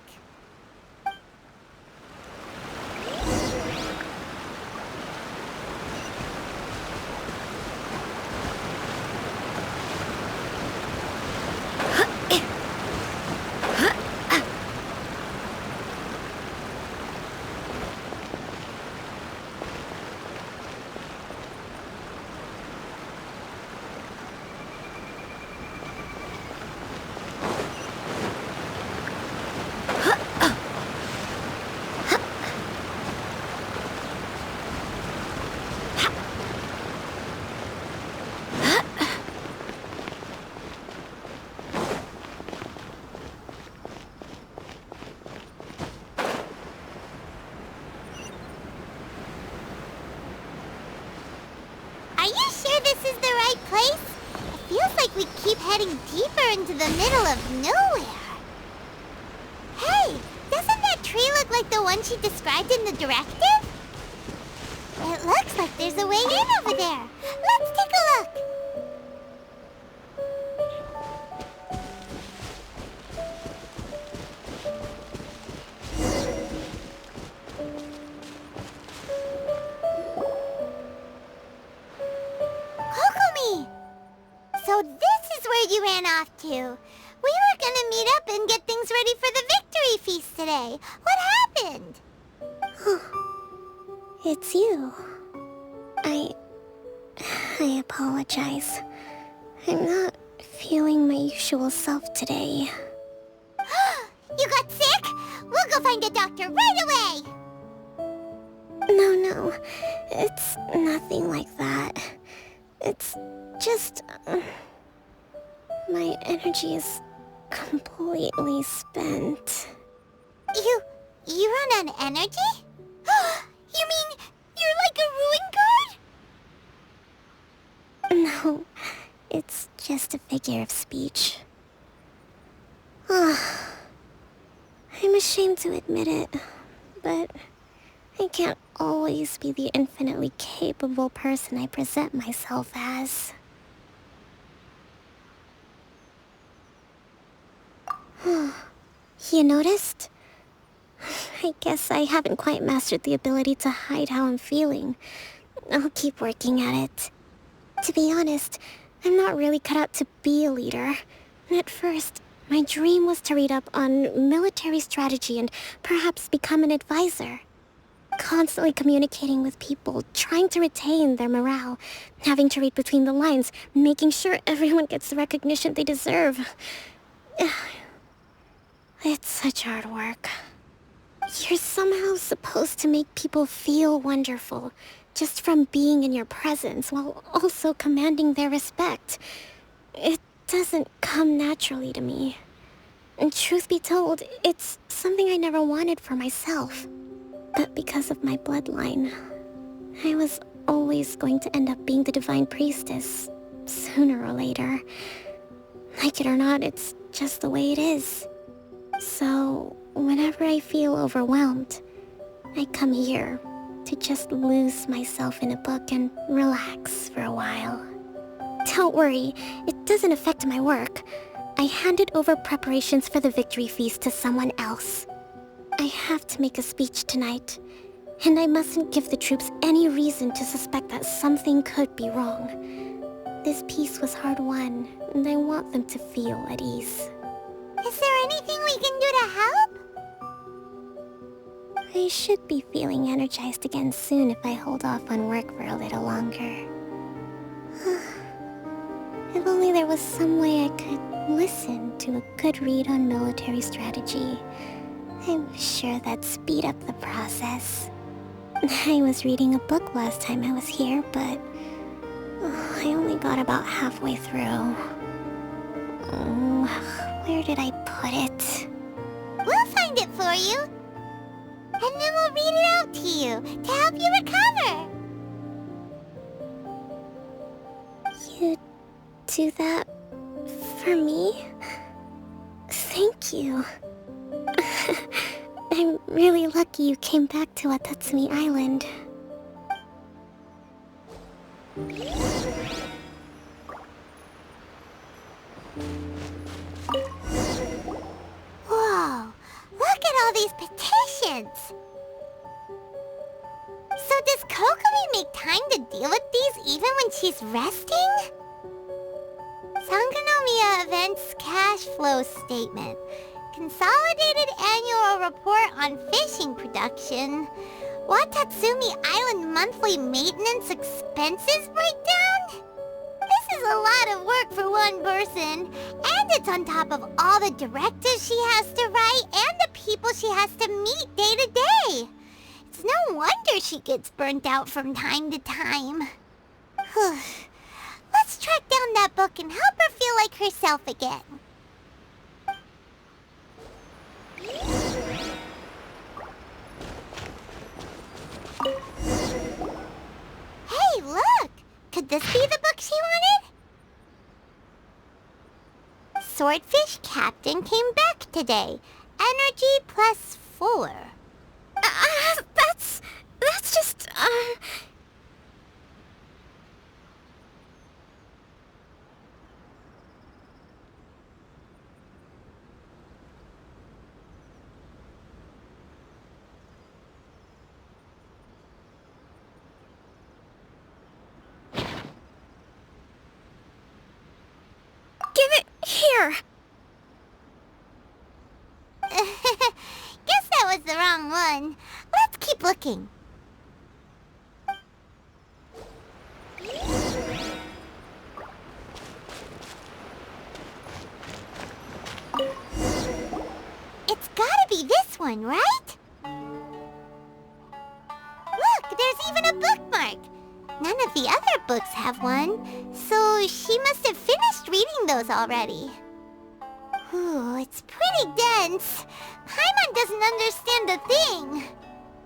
Heading deeper into the middle of nowhere. Hey, doesn't that tree look like the one she described in the directive? It looks like there's a way in over there. Let's take a look. Kokomi! So this is where you ran off to. We were gonna meet up and get things ready for the victory feast today. What happened? It's you. I apologize. I'm not feeling my usual self today. You got sick? We'll go find a doctor right away! No. It's nothing like that. It's just... my energy is completely spent. You run on energy? You mean you're like a ruin guard? No, it's just a figure of speech. I'm ashamed to admit it, but I can't always be the infinitely capable person I present myself as. You noticed? I guess I haven't quite mastered the ability to hide how I'm feeling. I'll keep working at it. To be honest, I'm not really cut out to be a leader. At first, my dream was to read up on military strategy and perhaps become an advisor. Constantly communicating with people, trying to retain their morale, having to read between the lines, making sure everyone gets the recognition they deserve. It's such hard work. You're somehow supposed to make people feel wonderful, just from being in your presence, while also commanding their respect. It doesn't come naturally to me. And truth be told, it's something I never wanted for myself. But because of my bloodline, I was always going to end up being the divine priestess, sooner or later. Like it or not, it's just the way it is. So, whenever I feel overwhelmed, I come here to just lose myself in a book and relax for a while. Don't worry, it doesn't affect my work. I handed over preparations for the victory feast to someone else. I have to make a speech tonight, and I mustn't give the troops any reason to suspect that something could be wrong. This peace was hard-won, and I want them to feel at ease. Is there anything we can do to help? I should be feeling energized again soon if I hold off on work for a little longer. If only there was some way I could listen to a good read on military strategy. I'm sure that'd speed up the process. I was reading a book last time I was here, but I only got about halfway through. Where did I put it? We'll find it for you. And then we'll read it out to you, to help you recover. You do that for me? Thank you. I'm really lucky you came back to Watatsumi Island. Whoa, look at all these petitions. So does Kokomi make time to deal with these even when she's resting? Sangonomiya Events Cash Flow Statement. Consolidated Annual Report on Fishing Production. Watatsumi Island Monthly Maintenance Expenses Breakdown? This is a lot of work for one person, and it's on top of all the directives she has to write and the people she has to meet day to day. It's no wonder she gets burnt out from time to time. Let's track down that book and help her feel like herself again. Hey, look! Could this be the book she wanted? Swordfish Captain came back today. Energy +4. That's just, Give it here! Guess that was the wrong one. Let's keep looking. It's gotta be this one, right? Look, there's even a bookmark. None of the other books have one, so she must have finished reading those already. Ooh, it's pretty dense. Paimon doesn't understand a thing.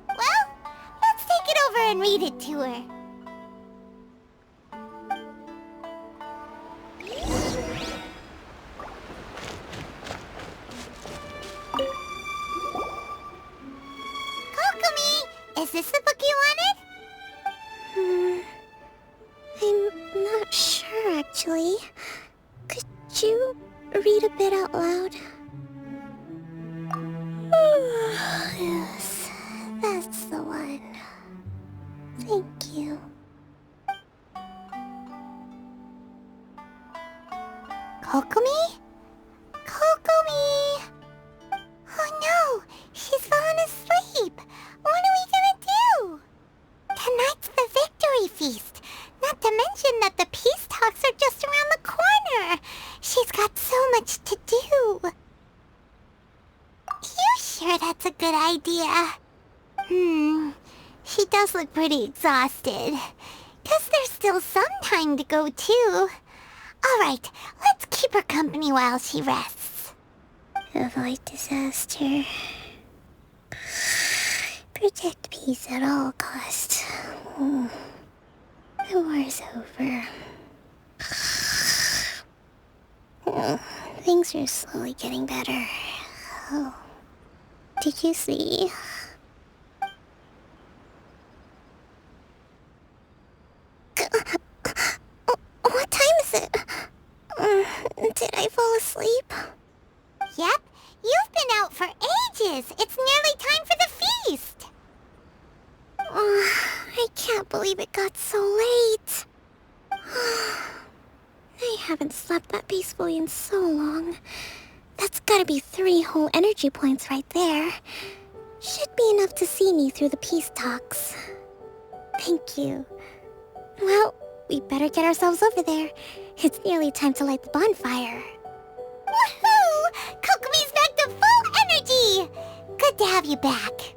Well, let's take it over and read it to her. this the book you wanted? I'm not sure, actually. Could you read a bit out loud? Yes, that's the one. Thank you. Kokomi? Kokomi! Oh no! She's fallen asleep! What are we gonna do? Tonight's the victory feast! Not to mention that the peace talks are just around the corner! She's got so much to do! You sure that's a good idea? She does look pretty exhausted. Guess there's still some time to go too. Alright, let's keep her company while she rests. Avoid disaster. Protect peace at all costs. The war's over. Things are slowly getting better. Oh. Did you see? What time is it? Did I fall asleep? Yep, you've been out for ages. It's nearly time for the feast. I can't believe it got so late. I haven't slept that peacefully in so long. That's gotta be 3 whole energy points right there. Should be enough to see me through the peace talks. Thank you. Well, we better get ourselves over there. It's nearly time to light the bonfire. Woohoo! Kokomi's back to full energy! Good to have you back.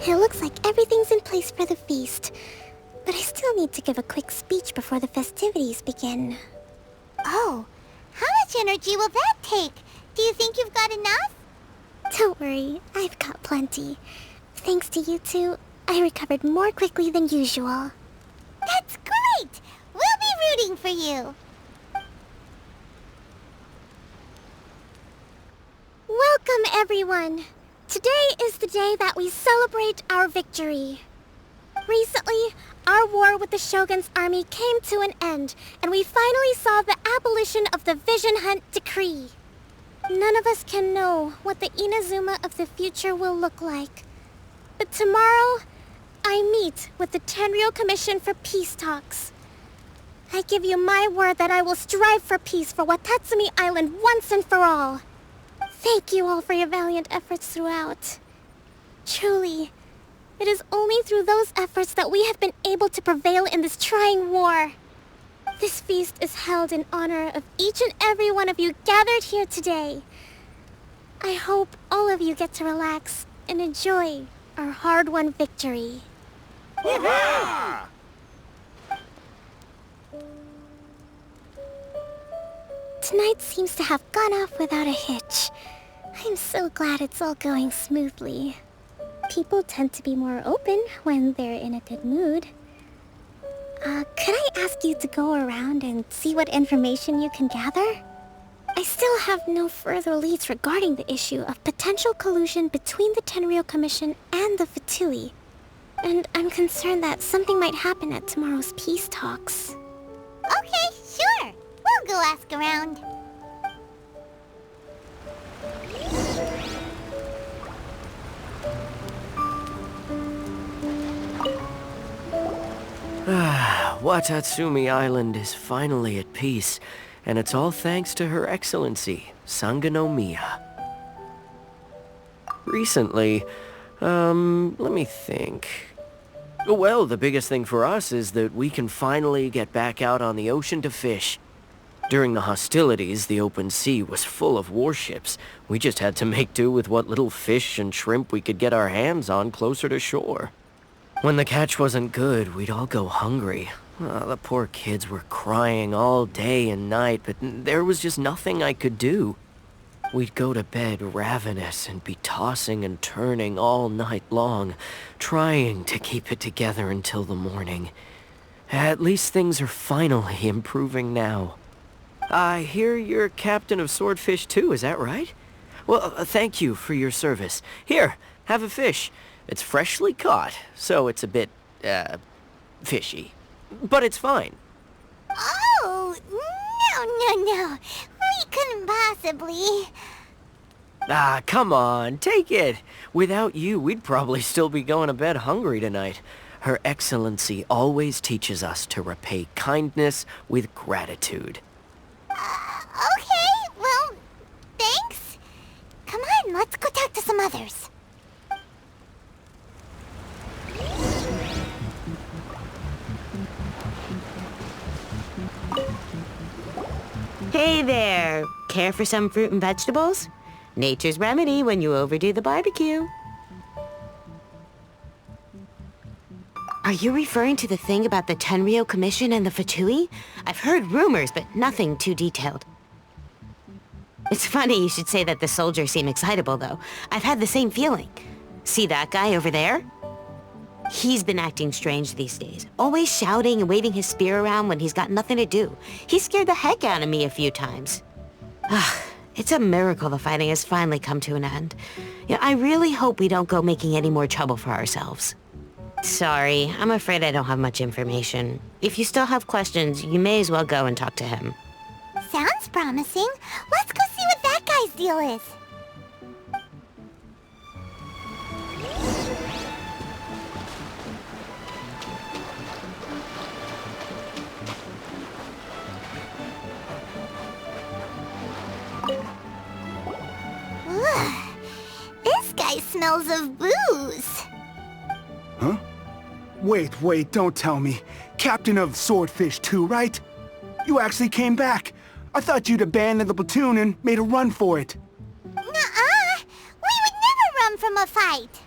It looks like everything's in place for the feast. But I still need to give a quick speech before the festivities begin. Oh, how much energy will that take? Do you think you've got enough? Don't worry, I've got plenty. Thanks to you two, I recovered more quickly than usual. That's great! We'll be rooting for you. Welcome, everyone! Today is the day that we celebrate our victory. Recently, our war with the Shogun's army came to an end, and we finally saw the abolition of the Vision Hunt Decree. None of us can know what the Inazuma of the future will look like. But tomorrow, I meet with the Tenryou Commission for peace talks. I give you my word that I will strive for peace for Watatsumi Island once and for all. Thank you all for your valiant efforts throughout. Truly, it is only through those efforts that we have been able to prevail in this trying war. This feast is held in honor of each and every one of you gathered here today. I hope all of you get to relax and enjoy our hard-won victory. Tonight seems to have gone off without a hitch. I'm so glad it's all going smoothly. People tend to be more open when they're in a good mood. Could I ask you to go around and see what information you can gather? I still have no further leads regarding the issue of potential collusion between the Tenryou Commission and the Fatui. And I'm concerned that something might happen at tomorrow's peace talks. Okay, sure. We'll go ask around. Watatsumi Island is finally at peace, and it's all thanks to Her Excellency, Sangonomiya. Recently, let me think. Well, the biggest thing for us is that we can finally get back out on the ocean to fish. During the hostilities, the open sea was full of warships. We just had to make do with what little fish and shrimp we could get our hands on closer to shore. When the catch wasn't good, we'd all go hungry. The poor kids were crying all day and night, but there was just nothing I could do. We'd go to bed ravenous and be tossing and turning all night long, trying to keep it together until the morning. At least things are finally improving now. I hear you're captain of Swordfish too, is that right? Well, thank you for your service. Here, have a fish. It's freshly caught, so it's a bit, fishy. But it's fine. Oh, no. We couldn't possibly. Ah, come on, take it. Without you, we'd probably still be going to bed hungry tonight. Her Excellency always teaches us to repay kindness with gratitude. Okay, well, thanks. Come on, let's go talk to some others. Hey there! Care for some fruit and vegetables? Nature's remedy when you overdo the barbecue. Are you referring to the thing about the Tenryou Commission and the Fatui? I've heard rumors, but nothing too detailed. It's funny you should say that the soldiers seem excitable, though. I've had the same feeling. See that guy over there? He's been acting strange these days, always shouting and waving his spear around when he's got nothing to do. He scared the heck out of me a few times. It's a miracle the fighting has finally come to an end. Yeah, I really hope we don't go making any more trouble for ourselves. Sorry, I'm afraid I don't have much information. If you still have questions, you may as well go and talk to him. Sounds promising. Let's go see what that guy's deal is. This guy smells of booze. Huh? Wait, don't tell me. Captain of Swordfish too, right? You actually came back. I thought you'd abandoned the platoon and made a run for it. Nuh-uh. We would never run from a fight.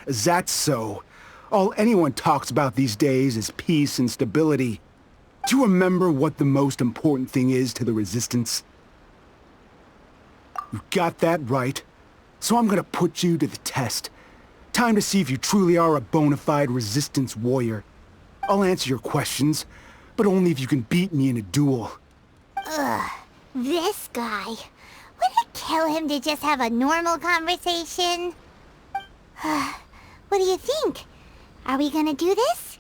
Is that so? All anyone talks about these days is peace and stability. Do you remember what the most important thing is to the Resistance? You got that right. So I'm gonna put you to the test. Time to see if you truly are a bona fide Resistance warrior. I'll answer your questions, but only if you can beat me in a duel. Ugh, this guy. Would it kill him to just have a normal conversation? What do you think? Are we gonna do this?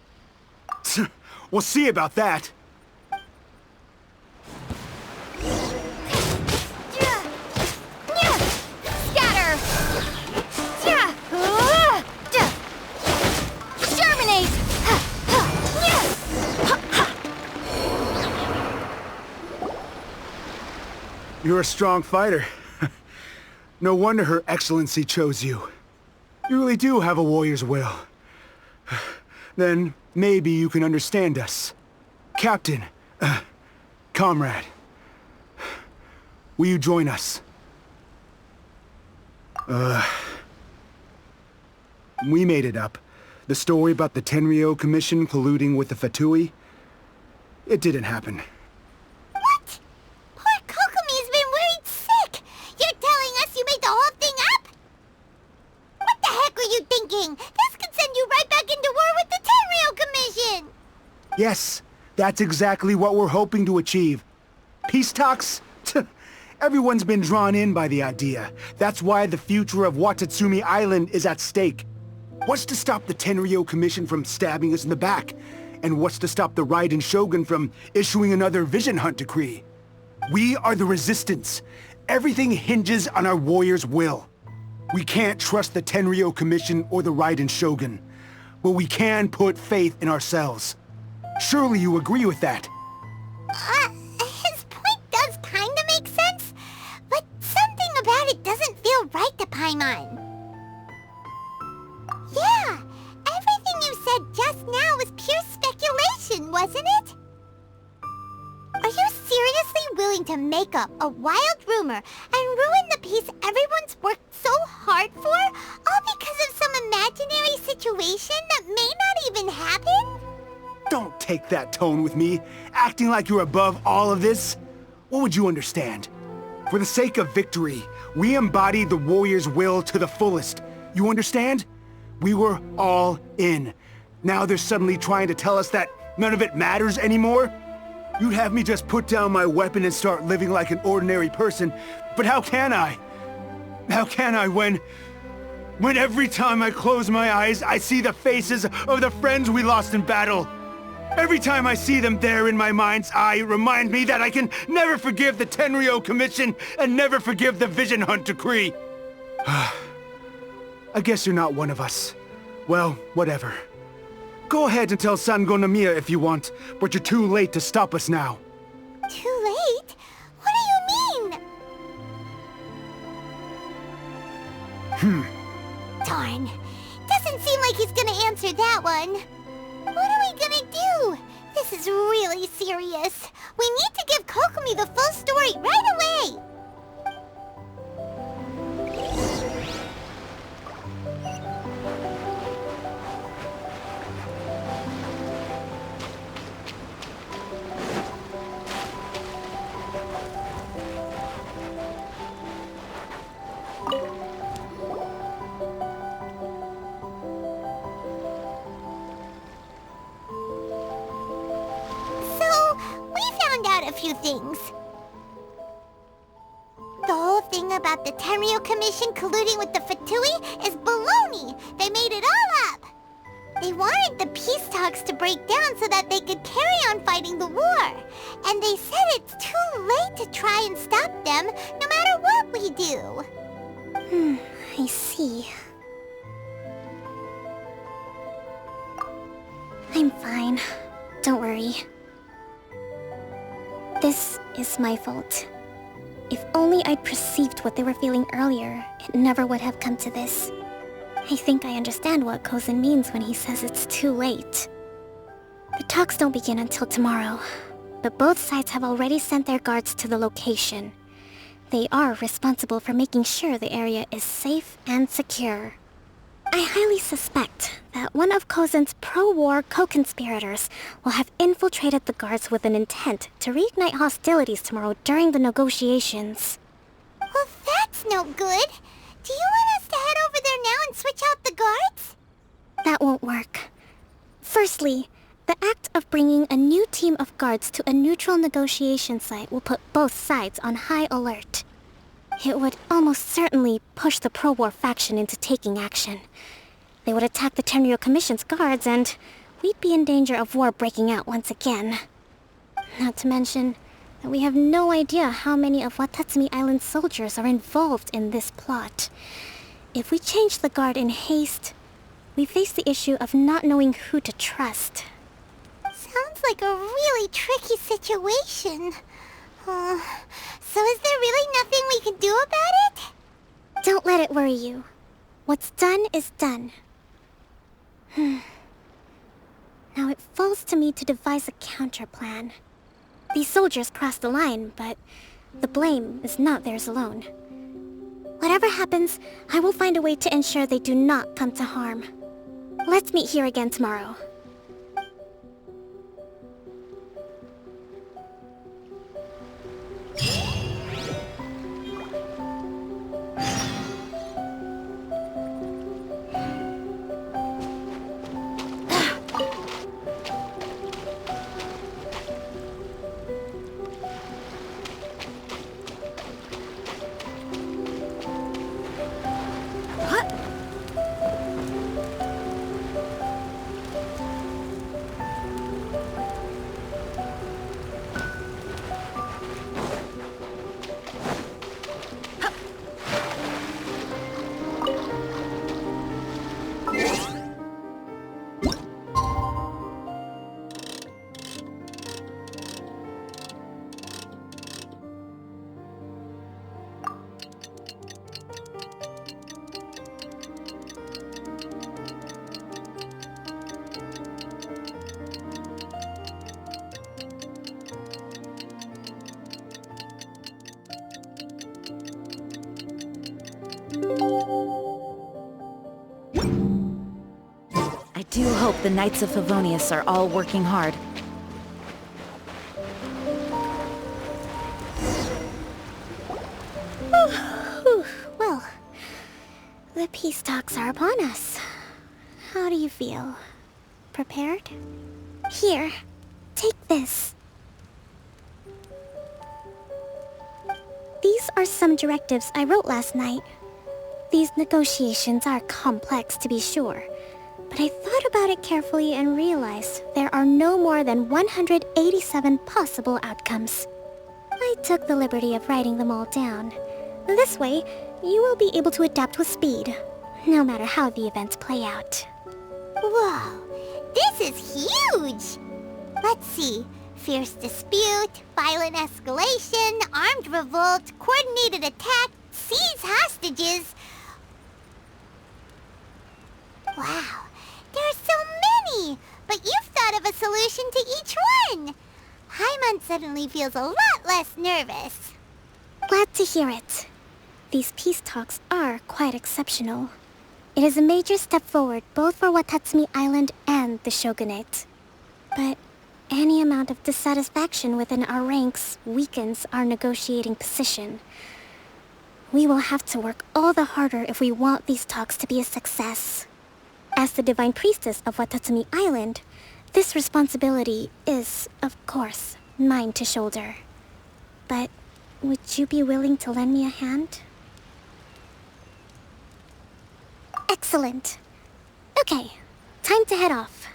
We'll see about that. You're a strong fighter. No wonder Her Excellency chose you. You really do have a warrior's will. Then maybe you can understand us. Captain, comrade, will you join us? We made it up. The story about the Tenryou Commission colluding with the Fatui, it didn't happen. What? Poor Kokomi's been worried sick. You're telling us you made the whole thing up? What the heck were you thinking? This could send you right back into war with the Tenryou Commission. Yes, that's exactly what we're hoping to achieve. Peace talks? Everyone's been drawn in by the idea. That's why the future of Watatsumi Island is at stake. What's to stop the Tenryou Commission from stabbing us in the back? And what's to stop the Raiden Shogun from issuing another Vision Hunt decree? We are the Resistance. Everything hinges on our warrior's will. We can't trust the Tenryou Commission or the Raiden Shogun, but we can put faith in ourselves. Surely you agree with that? His point does kinda make sense, but something about it doesn't feel right to Paimon. willing to make up a wild rumor and ruin the peace everyone's worked so hard for, all because of some imaginary situation that may not even happen? Don't take that tone with me, acting like you're above all of this. What would you understand? For the sake of victory, we embodied the warrior's will to the fullest. You understand? We were all in. Now they're suddenly trying to tell us that none of it matters anymore? You'd have me just put down my weapon and start living like an ordinary person, but how can I? How can I when every time I close my eyes, I see the faces of the friends we lost in battle? Every time I see them there in my mind's eye, it reminds me that I can never forgive the Tenryo Commission and never forgive the Vision Hunt Decree. I guess you're not one of us. Well, whatever. Go ahead and tell Sango Namiya if you want, but you're too late to stop us now. Too late? What do you mean? Darn. Doesn't seem like he's gonna answer that one. What are we gonna do? This is really serious. We need to give Kokomi the full story right away! A few things. The whole thing about the Tenryo Commission colluding with the Fatui is baloney. They made it all up. They wanted the peace talks to break down so that they could carry on fighting the war. And they said it's too late to try and stop them, no matter what we do. I see. I'm fine. Don't worry. This is my fault. If only I'd perceived what they were feeling earlier, it never would have come to this. I think I understand what Kozen means when he says it's too late. The talks don't begin until tomorrow, but both sides have already sent their guards to the location. They are responsible for making sure the area is safe and secure. I highly suspect that one of Kozen's pro-war co-conspirators will have infiltrated the guards with an intent to reignite hostilities tomorrow during the negotiations. Well, that's no good. Do you want us to head over there now and switch out the guards? That won't work. Firstly, the act of bringing a new team of guards to a neutral negotiation site will put both sides on high alert. It would almost certainly push the pro-war faction into taking action. They would attack the Tenryo Commission's guards, and we'd be in danger of war breaking out once again. Not to mention that we have no idea how many of Watatsumi Island's soldiers are involved in this plot. If we change the guard in haste, we face the issue of not knowing who to trust. Sounds like a really tricky situation. So is there really nothing we can do about it? Don't let it worry you. What's done is done. Now it falls to me to devise a counter-plan. These soldiers crossed the line, but the blame is not theirs alone. Whatever happens, I will find a way to ensure they do not come to harm. Let's meet here again tomorrow. I do hope the Knights of Favonius are all working hard. Well, the peace talks are upon us. How do you feel? Prepared? Here, take this. These are some directives I wrote last night. These negotiations are complex, to be sure, but I thought about it carefully and realized there are no more than 187 possible outcomes. I took the liberty of writing them all down. This way, you will be able to adapt with speed, no matter how the events play out. Whoa, this is huge! Let's see. Fierce dispute, violent escalation, armed revolt, coordinated attack, seize hostages. Wow, there are so many! But you've thought of a solution to each one! Hyman suddenly feels a lot less nervous. Glad to hear it. These peace talks are quite exceptional. It is a major step forward both for Watatsumi Island and the Shogunate. But any amount of dissatisfaction within our ranks weakens our negotiating position. We will have to work all the harder if we want these talks to be a success. As the Divine Priestess of Watatsumi Island, this responsibility is, of course, mine to shoulder. But would you be willing to lend me a hand? Excellent. Okay, time to head off.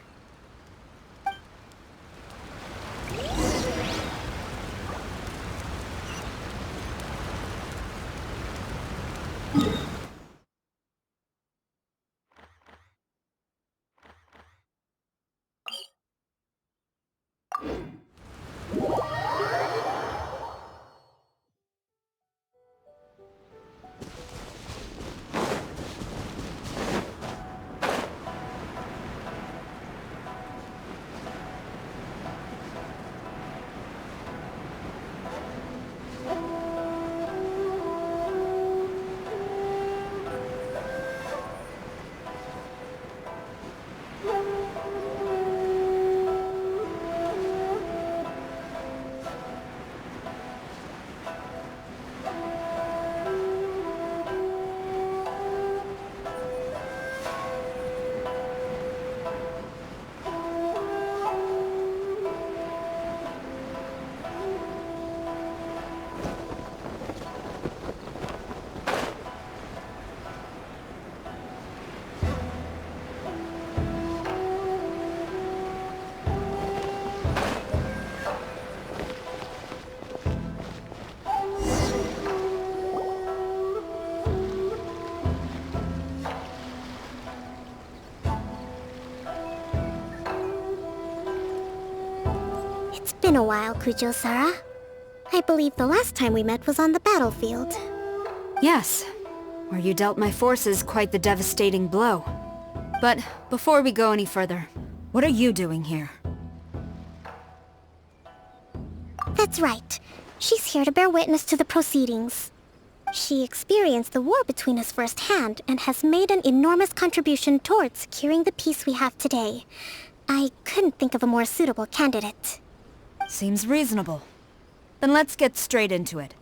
It's been a while, Kujo-Sara. I believe the last time we met was on the battlefield. Yes, where you dealt my forces quite the devastating blow. But before we go any further, what are you doing here? That's right. She's here to bear witness to the proceedings. She experienced the war between us firsthand and has made an enormous contribution towards securing the peace we have today. I couldn't think of a more suitable candidate. Seems reasonable. Then let's get straight into it.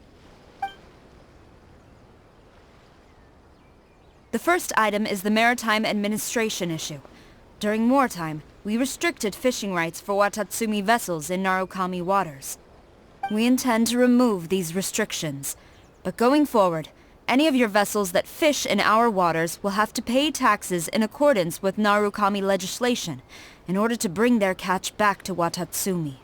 The first item is the maritime administration issue. During wartime, we restricted fishing rights for Watatsumi vessels in Narukami waters. We intend to remove these restrictions, but going forward, any of your vessels that fish in our waters will have to pay taxes in accordance with Narukami legislation in order to bring their catch back to Watatsumi.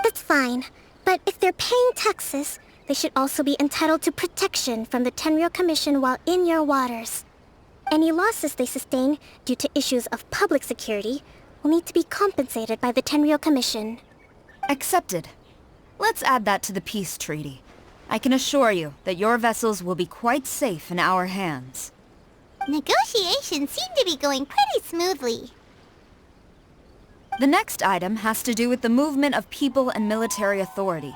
That's fine, but if they're paying taxes, they should also be entitled to protection from the Tenryou Commission while in your waters. Any losses they sustain due to issues of public security will need to be compensated by the Tenryou Commission. Accepted. Let's add that to the peace treaty. I can assure you that your vessels will be quite safe in our hands. Negotiations seem to be going pretty smoothly. The next item has to do with the movement of people and military authority.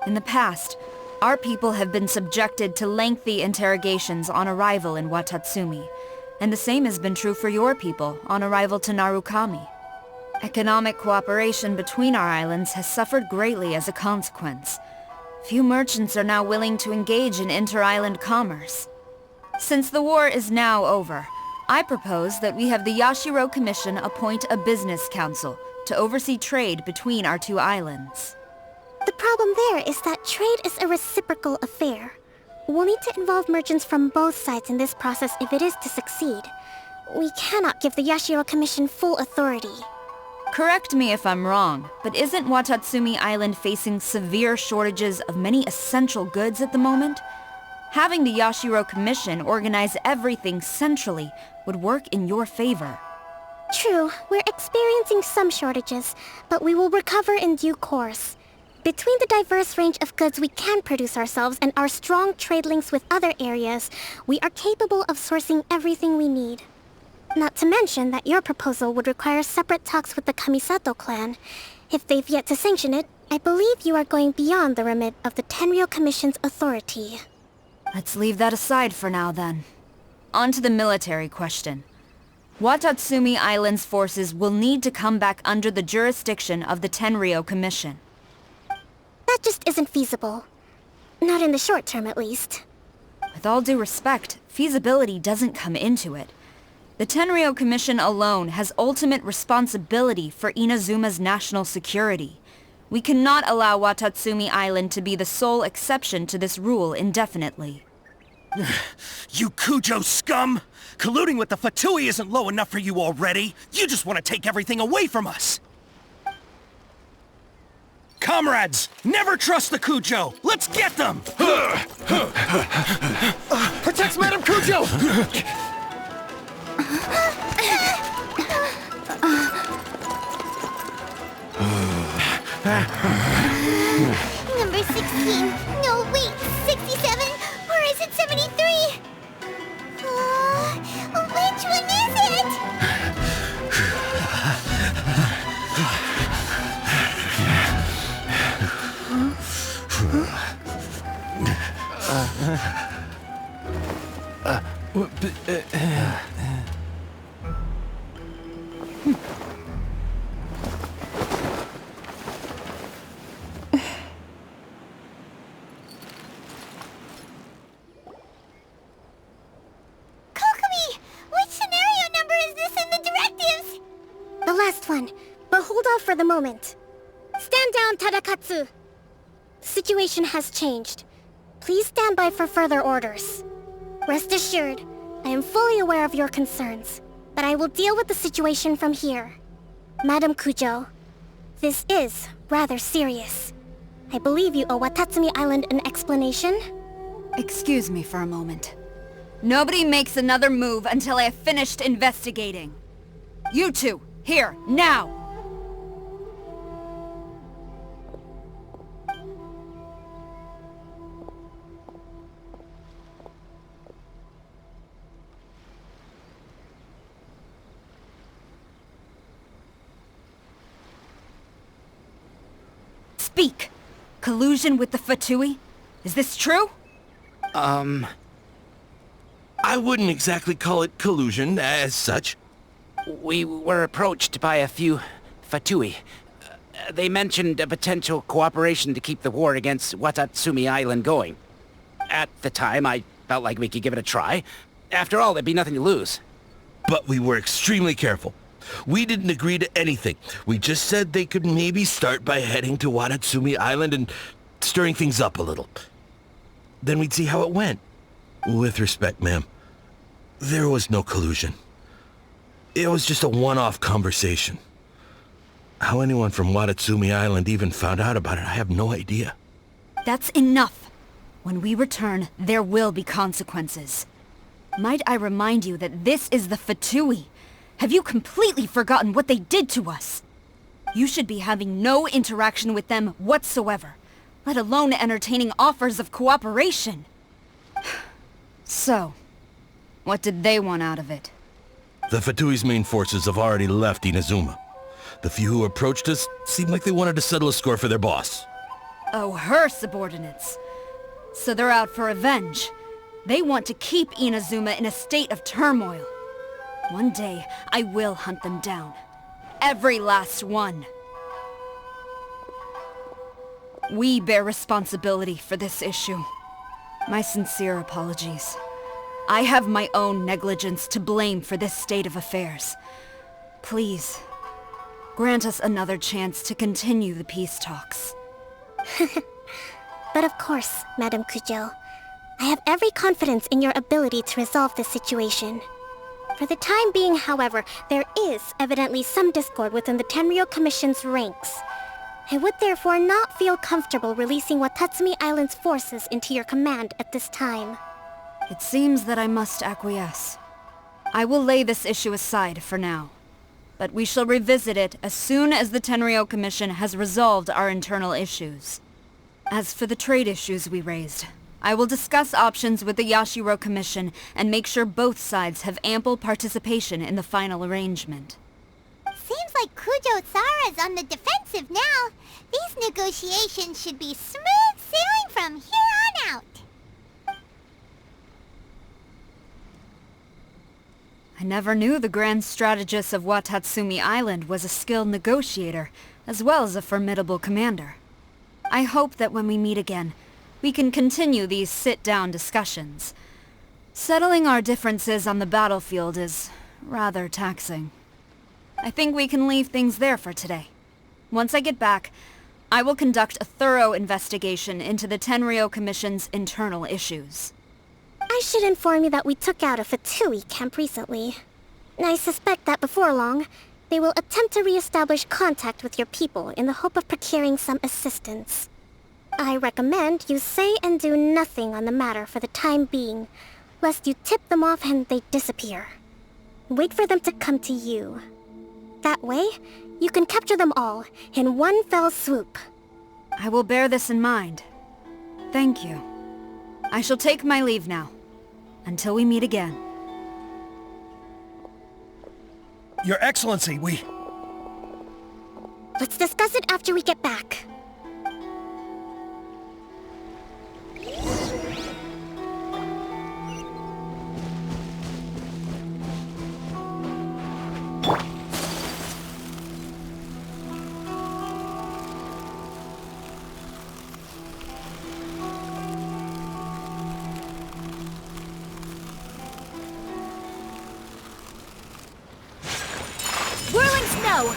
In the past, Our people have been subjected to lengthy interrogations on arrival in Watatsumi, and the same has been true for your people on arrival to Narukami. Economic cooperation between our islands has suffered greatly as a consequence. Few merchants are now willing to engage in inter-island commerce. Since the war is now over, I propose that we have the Yashiro Commission appoint a business council to oversee trade between our two islands. The problem there is that trade is a reciprocal affair. We'll need to involve merchants from both sides in this process if it is to succeed. We cannot give the Yashiro Commission full authority. Correct me if I'm wrong, but isn't Watatsumi Island facing severe shortages of many essential goods at the moment? Having the Yashiro Commission organize everything centrally would work in your favor. True, we're experiencing some shortages, but we will recover in due course. Between the diverse range of goods we can produce ourselves and our strong trade links with other areas, we are capable of sourcing everything we need. Not to mention that your proposal would require separate talks with the Kamisato clan. If they've yet to sanction it, I believe you are going beyond the remit of the Tenryou Commission's authority. Let's leave that aside for now then. On to the military question. Watatsumi Island's forces will need to come back under the jurisdiction of the Tenryou Commission. That just isn't feasible. Not in the short term, at least. With all due respect, feasibility doesn't come into it. The Tenryou Commission alone has ultimate responsibility for Inazuma's national security. We cannot allow Watatsumi Island to be the sole exception to this rule indefinitely. You Kujo scum! Colluding with the Fatui isn't low enough for you already! You just want to take everything away from us! Comrades, never trust the Kujo! Let's get them! Protect Madame Kujo! Number 16. No, wait, 67? Or is it 73? Which one is it? For the moment. Stand down, Tadakatsu! The situation has changed. Please stand by for further orders. Rest assured, I am fully aware of your concerns, but I will deal with the situation from here. Madam Kujo, this is rather serious. I believe you owe Watatsumi Island an explanation? Excuse me for a moment. Nobody makes another move until I have finished investigating. You two, here, now! Speak! Collusion with the Fatui? Is this true? I wouldn't exactly call it collusion as such. We were approached by a few Fatui. They mentioned a potential cooperation to keep the war against Watatsumi Island going. At the time, I felt like we could give it a try. After all, there'd be nothing to lose. But we were extremely careful. We didn't agree to anything. We just said they could maybe start by heading to Watatsumi Island and stirring things up a little. Then we'd see how it went. With respect, ma'am, there was no collusion. It was just a one-off conversation. How anyone from Watatsumi Island even found out about it, I have no idea. That's enough. When we return, there will be consequences. Might I remind you that this is the Fatui? Have you completely forgotten what they did to us? You should be having no interaction with them whatsoever, let alone entertaining offers of cooperation. So, what did they want out of it? The Fatui's main forces have already left Inazuma. The few who approached us seemed like they wanted to settle a score for their boss. Oh, her subordinates. So they're out for revenge. They want to keep Inazuma in a state of turmoil. One day, I will hunt them down. Every last one. We bear responsibility for this issue. My sincere apologies. I have my own negligence to blame for this state of affairs. Please, grant us another chance to continue the peace talks. But of course, Madame Kujo. I have every confidence in your ability to resolve this situation. For the time being, however, there is evidently some discord within the Tenryou Commission's ranks. I would therefore not feel comfortable releasing Watatsumi Island's forces into your command at this time. It seems that I must acquiesce. I will lay this issue aside for now. But we shall revisit it as soon as the Tenryou Commission has resolved our internal issues. As for the trade issues we raised, I will discuss options with the Yashiro Commission and make sure both sides have ample participation in the final arrangement. Seems like Kujo-Sara's on the defensive now. These negotiations should be smooth sailing from here on out. I never knew the grand strategist of Watatsumi Island was a skilled negotiator, as well as a formidable commander. I hope that when we meet again, we can continue these sit-down discussions. Settling our differences on the battlefield is rather taxing. I think we can leave things there for today. Once I get back, I will conduct a thorough investigation into the Tenryou Commission's internal issues. I should inform you that we took out a Fatui camp recently. I suspect that before long, they will attempt to re-establish contact with your people in the hope of procuring some assistance. I recommend you say and do nothing on the matter for the time being, lest you tip them off and they disappear. Wait for them to come to you. That way, you can capture them all in one fell swoop. I will bear this in mind. Thank you. I shall take my leave now. Until we meet again. Your Excellency, Let's discuss it after we get back. Snow!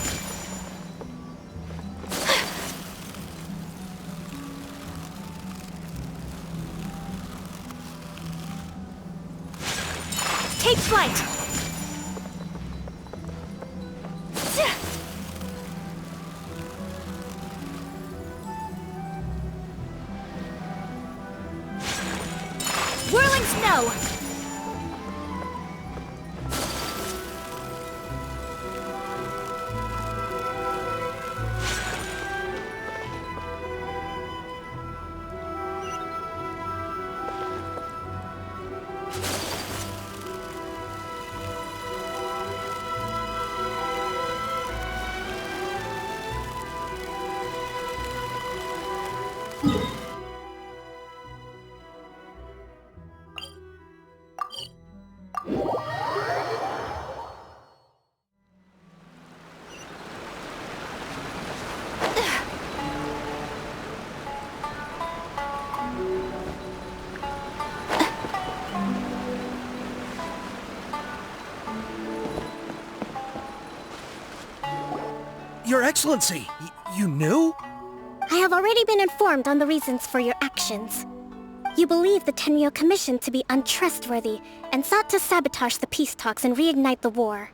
Take flight! Whirling snow! Your Excellency, you knew? I have already been informed on the reasons for your actions. You believe the Tenryou Commission to be untrustworthy and sought to sabotage the peace talks and reignite the war.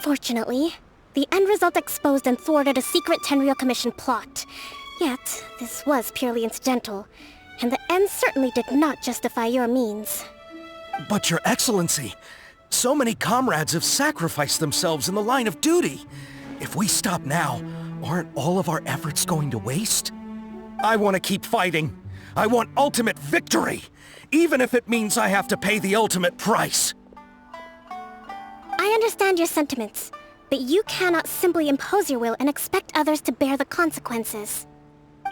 Fortunately, the end result exposed and thwarted a secret Tenryou Commission plot. Yet, this was purely incidental, and the end certainly did not justify your means. But Your Excellency, so many comrades have sacrificed themselves in the line of duty. If we stop now, aren't all of our efforts going to waste? I want to keep fighting. I want ultimate victory, even if it means I have to pay the ultimate price. I understand your sentiments, but you cannot simply impose your will and expect others to bear the consequences.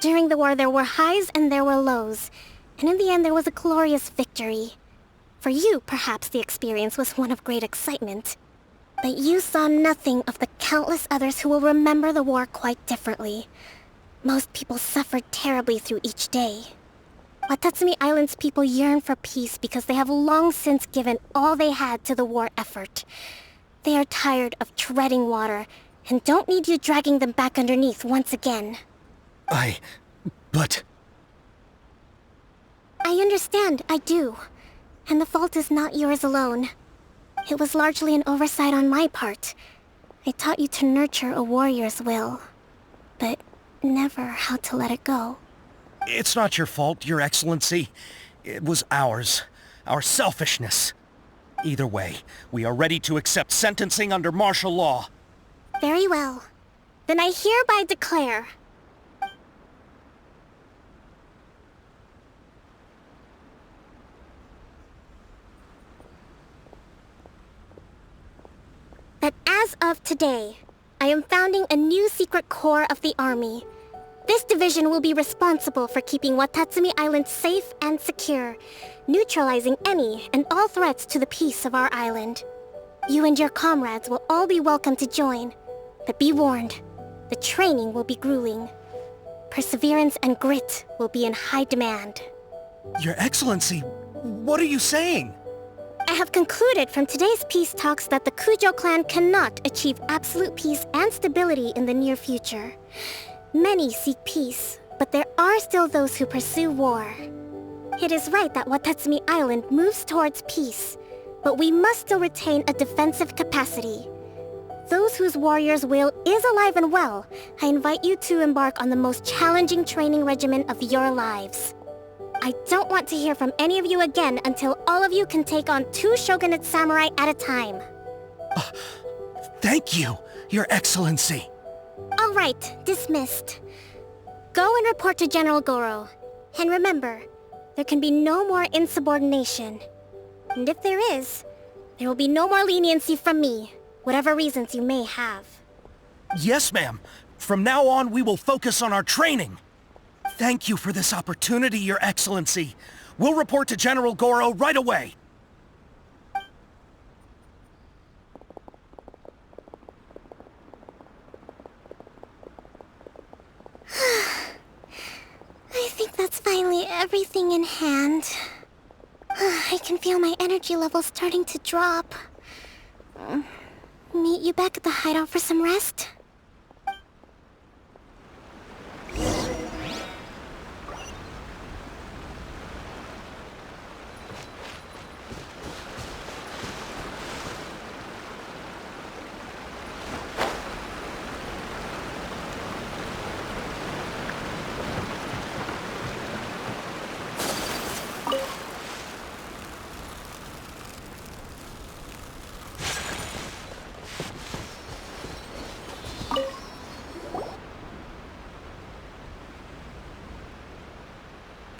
During the war there were highs and there were lows, and in the end there was a glorious victory. For you, perhaps the experience was one of great excitement. But you saw nothing of the countless others who will remember the war quite differently. Most people suffered terribly through each day. Watatsumi Island's people yearn for peace because they have long since given all they had to the war effort. They are tired of treading water, and don't need you dragging them back underneath once again. But... I understand, I do. And the fault is not yours alone. It was largely an oversight on my part. I taught you to nurture a warrior's will, but never how to let it go. It's not your fault, Your Excellency. It was ours. Our selfishness. Either way, we are ready to accept sentencing under martial law. Very well. Then I hereby declare... that as of today, I am founding a new secret corps of the army. This division will be responsible for keeping Watatsumi Island safe and secure, neutralizing any and all threats to the peace of our island. You and your comrades will all be welcome to join, but be warned, the training will be grueling. Perseverance and grit will be in high demand. Your Excellency, what are you saying? I have concluded from today's peace talks that the Kujo clan cannot achieve absolute peace and stability in the near future. Many seek peace, but there are still those who pursue war. It is right that Watatsumi Island moves towards peace, but we must still retain a defensive capacity. Those whose warrior's will is alive and well, I invite you to embark on the most challenging training regimen of your lives. I don't want to hear from any of you again until all of you can take on 2 shogunate samurai at a time. Thank you, Your Excellency. All right, dismissed. Go and report to General Goro. And remember, there can be no more insubordination. And if there is, there will be no more leniency from me, whatever reasons you may have. Yes, ma'am. From now on, we will focus on our training. Thank you for this opportunity, Your Excellency. We'll report to General Goro right away. I think that's finally everything in hand. I can feel my energy levels starting to drop. Meet you back at the hideout for some rest?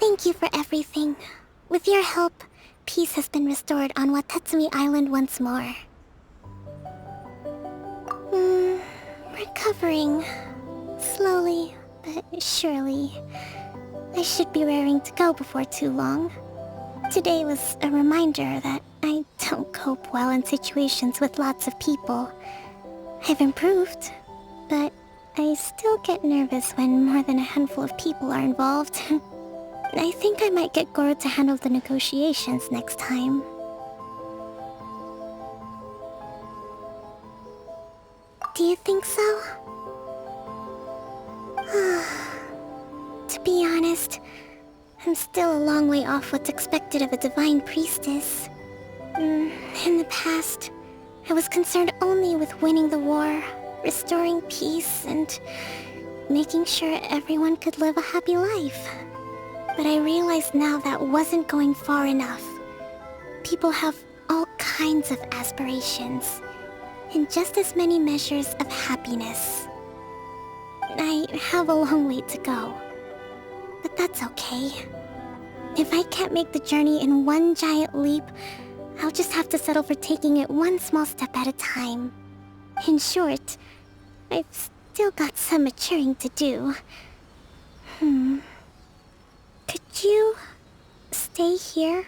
Thank you for everything. With your help, peace has been restored on Watatsumi Island once more. Recovering. Slowly, but surely. I should be raring to go before too long. Today was a reminder that I don't cope well in situations with lots of people. I've improved, but I still get nervous when more than a handful of people are involved. I think I might get Goro to handle the negotiations next time. Do you think so? To be honest, I'm still a long way off what's expected of a divine priestess. In the past, I was concerned only with winning the war, restoring peace, and making sure everyone could live a happy life. But I realize now that wasn't going far enough. People have all kinds of aspirations, and just as many measures of happiness. I have a long way to go, but that's okay. If I can't make the journey in one giant leap, I'll just have to settle for taking it one small step at a time. In short, I've still got some maturing to do. Could you stay here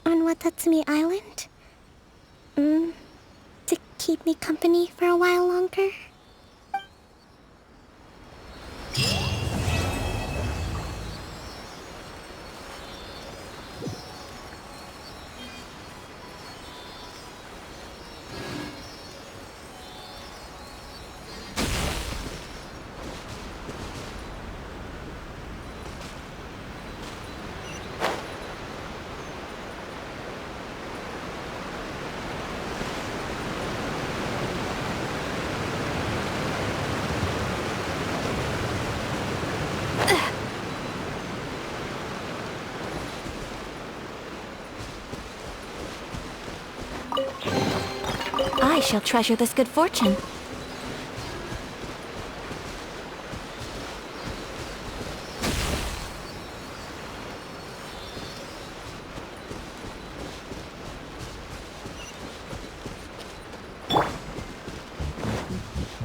on Watatsumi Island? To keep me company for a while longer? I shall treasure this good fortune.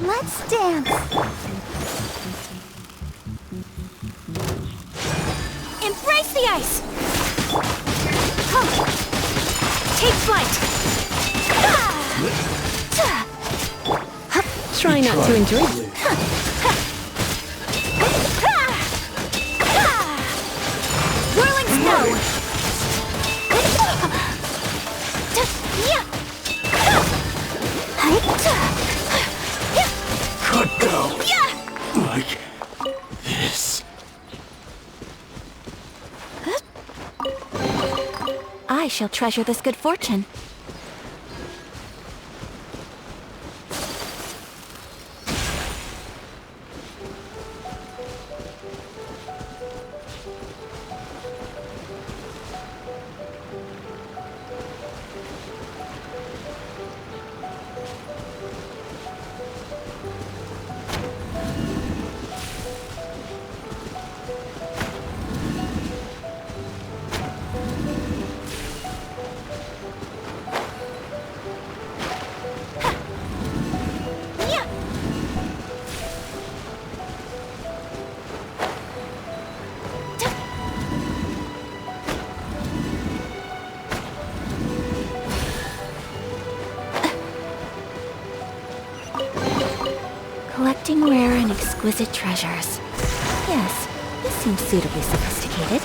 Let's dance. Embrace the ice! Come. Take flight! Try not to enjoy it. Whirling snow! Could go. Like this. I shall treasure this good fortune. Collecting rare and exquisite treasures. Yes, this seems suitably sophisticated.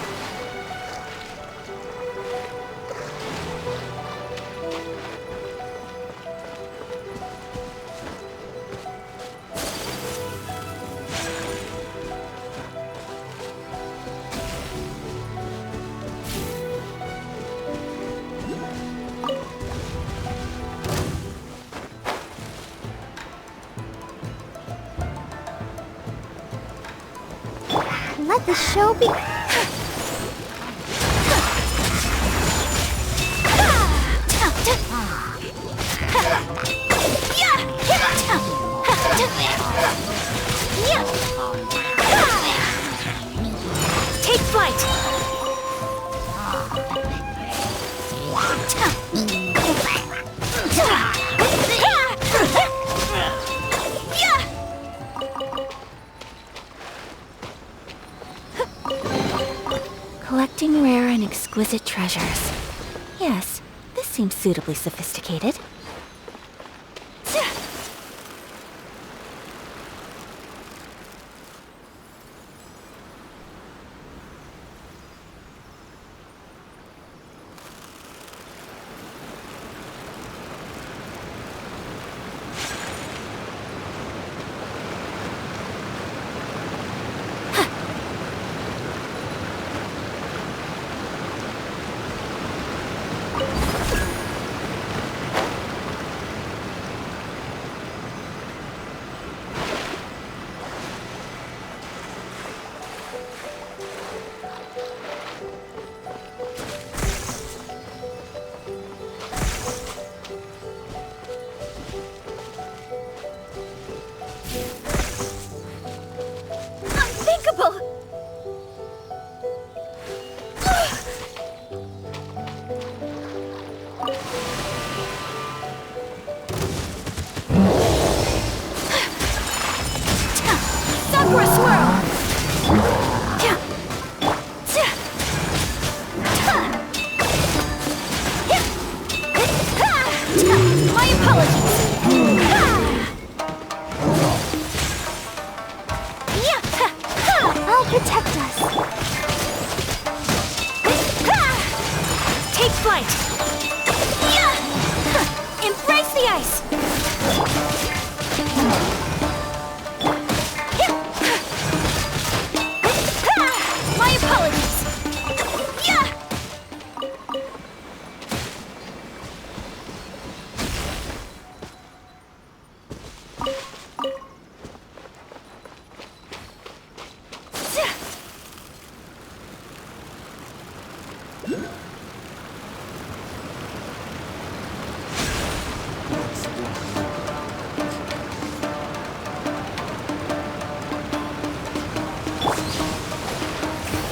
Let the show be... Take flight! Collecting rare and exquisite treasures. Yes, this seems suitably sophisticated. flight! Yeah! Embrace the ice! My apologies! Yeah!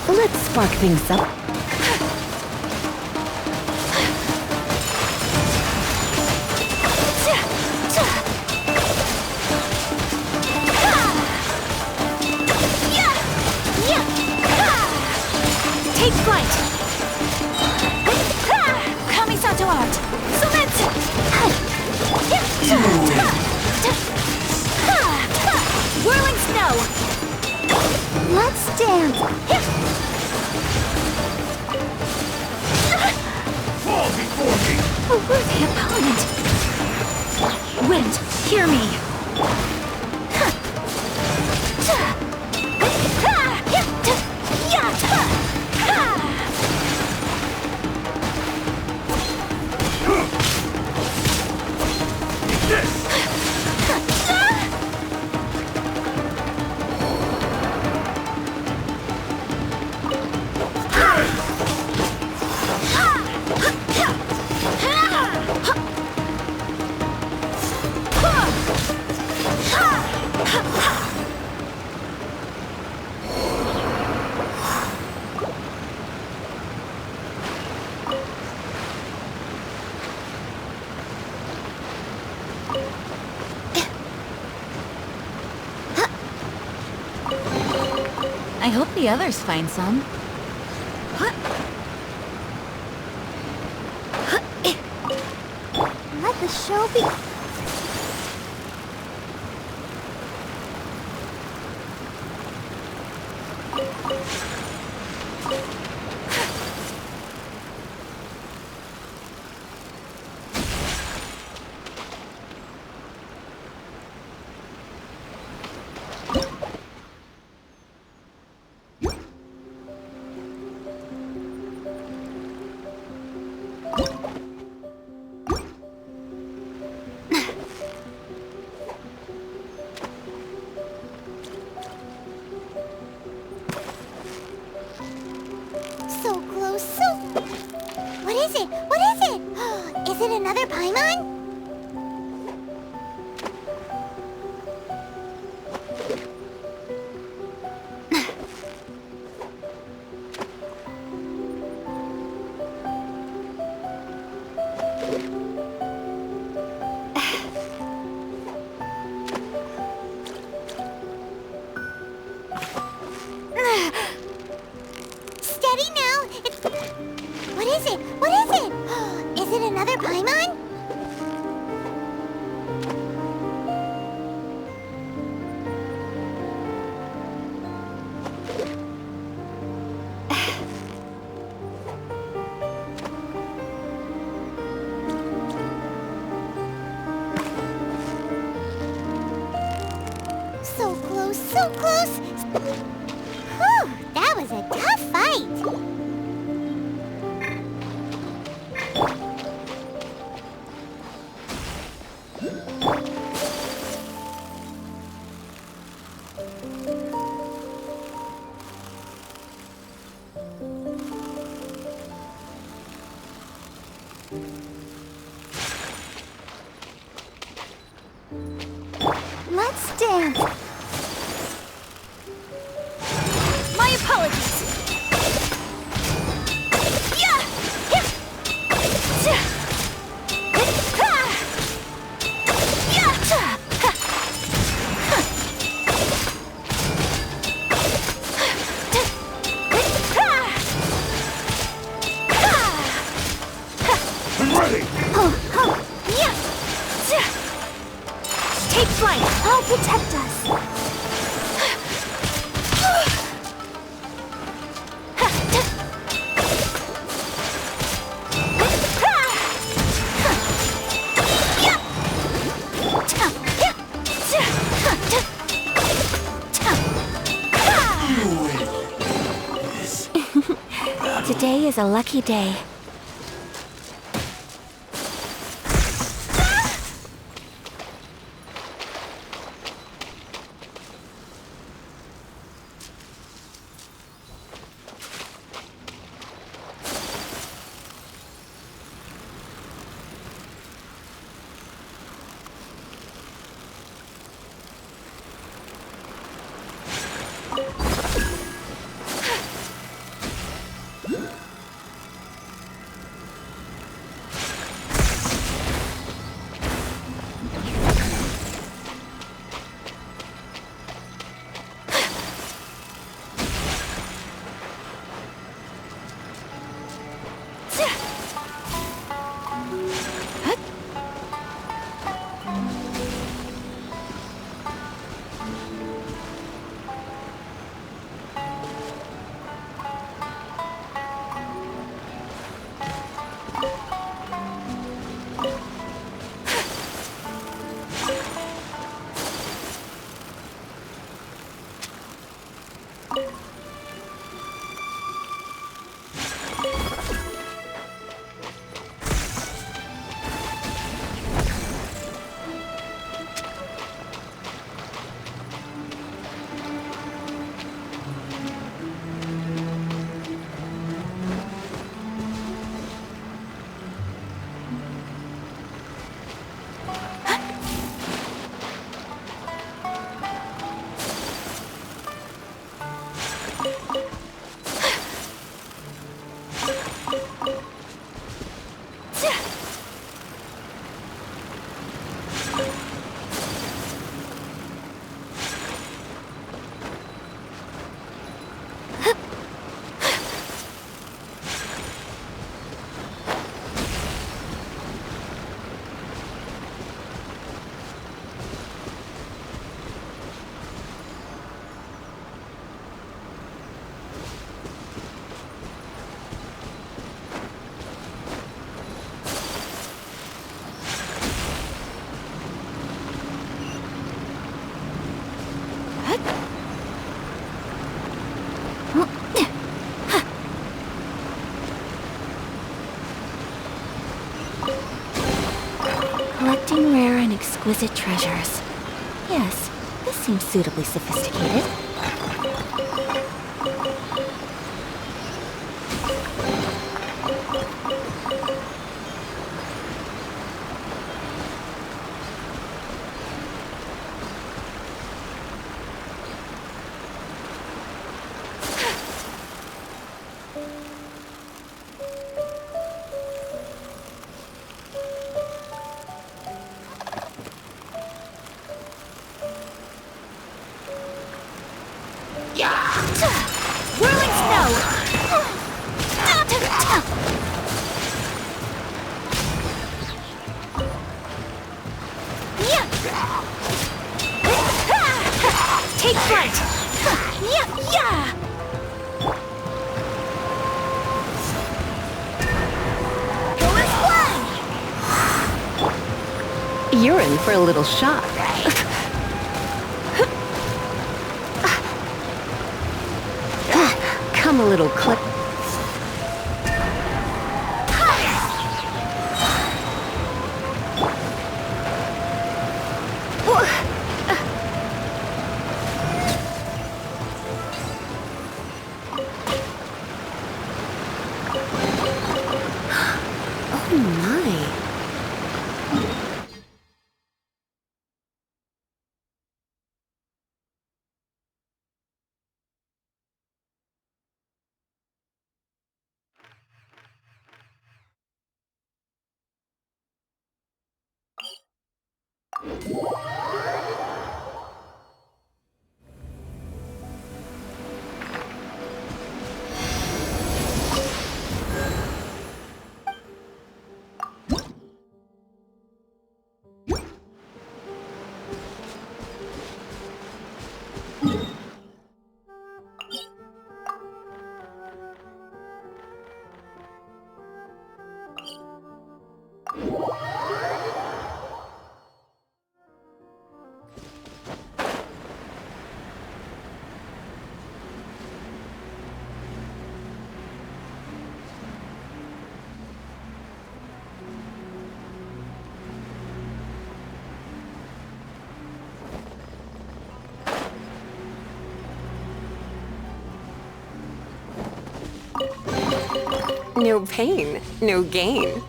Let's spark things up. Take flight! Kamisato art! Sumetsu! Whirling snow! Let's dance! Fall before me! A worthy opponent! Wind, hear me! I hope the others find some. Let the show be... So close, so... What is it? What is it? Is it another Paimon? Steady now! It's... What is it? What is it? Is it another Paimon? So close, so close! Whew, that was a tough fight! Let's dance! My apologies! Yeah! I'm ready! Take flight! I'll protect us! Today is a lucky day. Collecting rare and exquisite treasures. Yes, this seems suitably sophisticated. Whirling snow! Take flight! You're in for a little shock. Come a little clip. Oh my. No pain, no gain.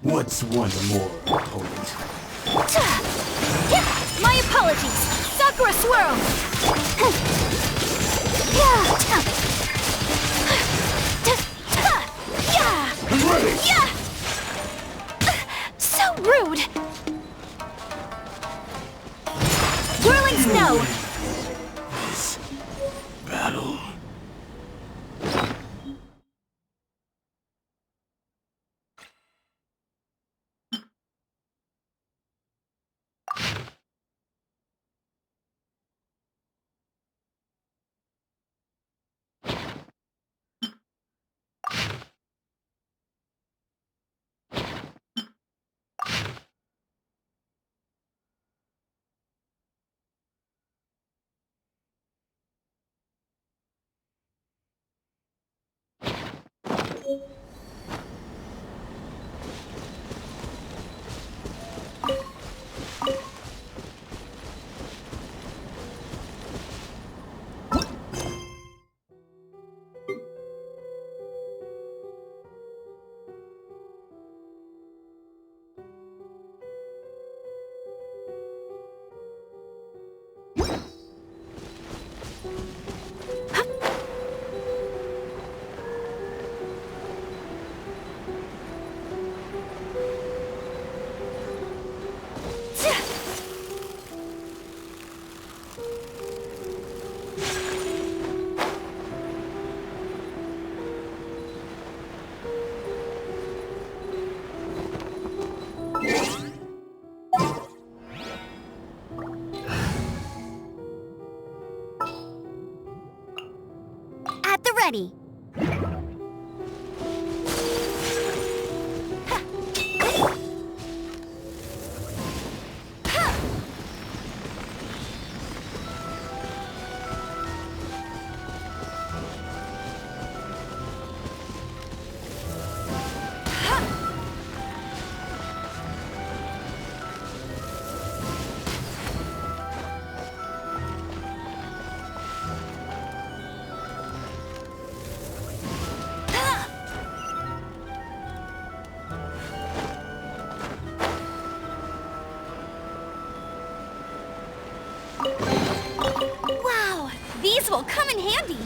What's one more, opponent? My apologies! Sakura swirl! Ready! So rude! Whirling snow! This battle. At the ready. Wow! These will come in handy!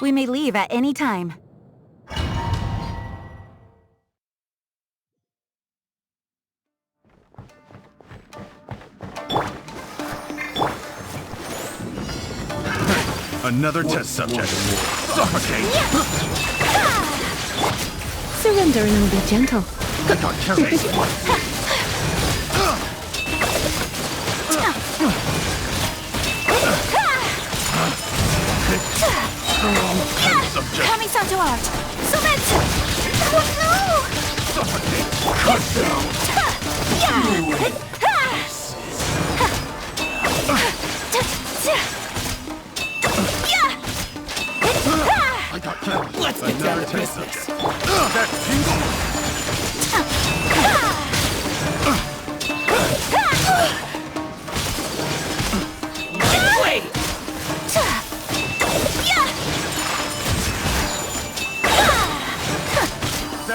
We may leave at any time. Another test subject. Suffocate! Surrender and I'll be gentle. I got carried. Kamisato art! Sumetsu! Oh no! Suffocate! Cut down! I got carried. Let's get down to business! That tingle! Wait!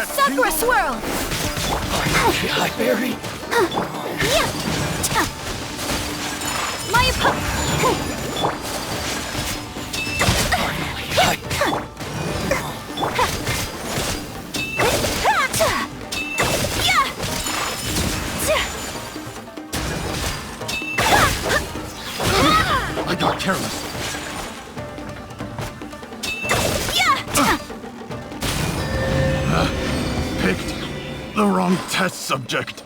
Sakura swirl! Hi, Barry. I got careless. Picked the wrong test subject.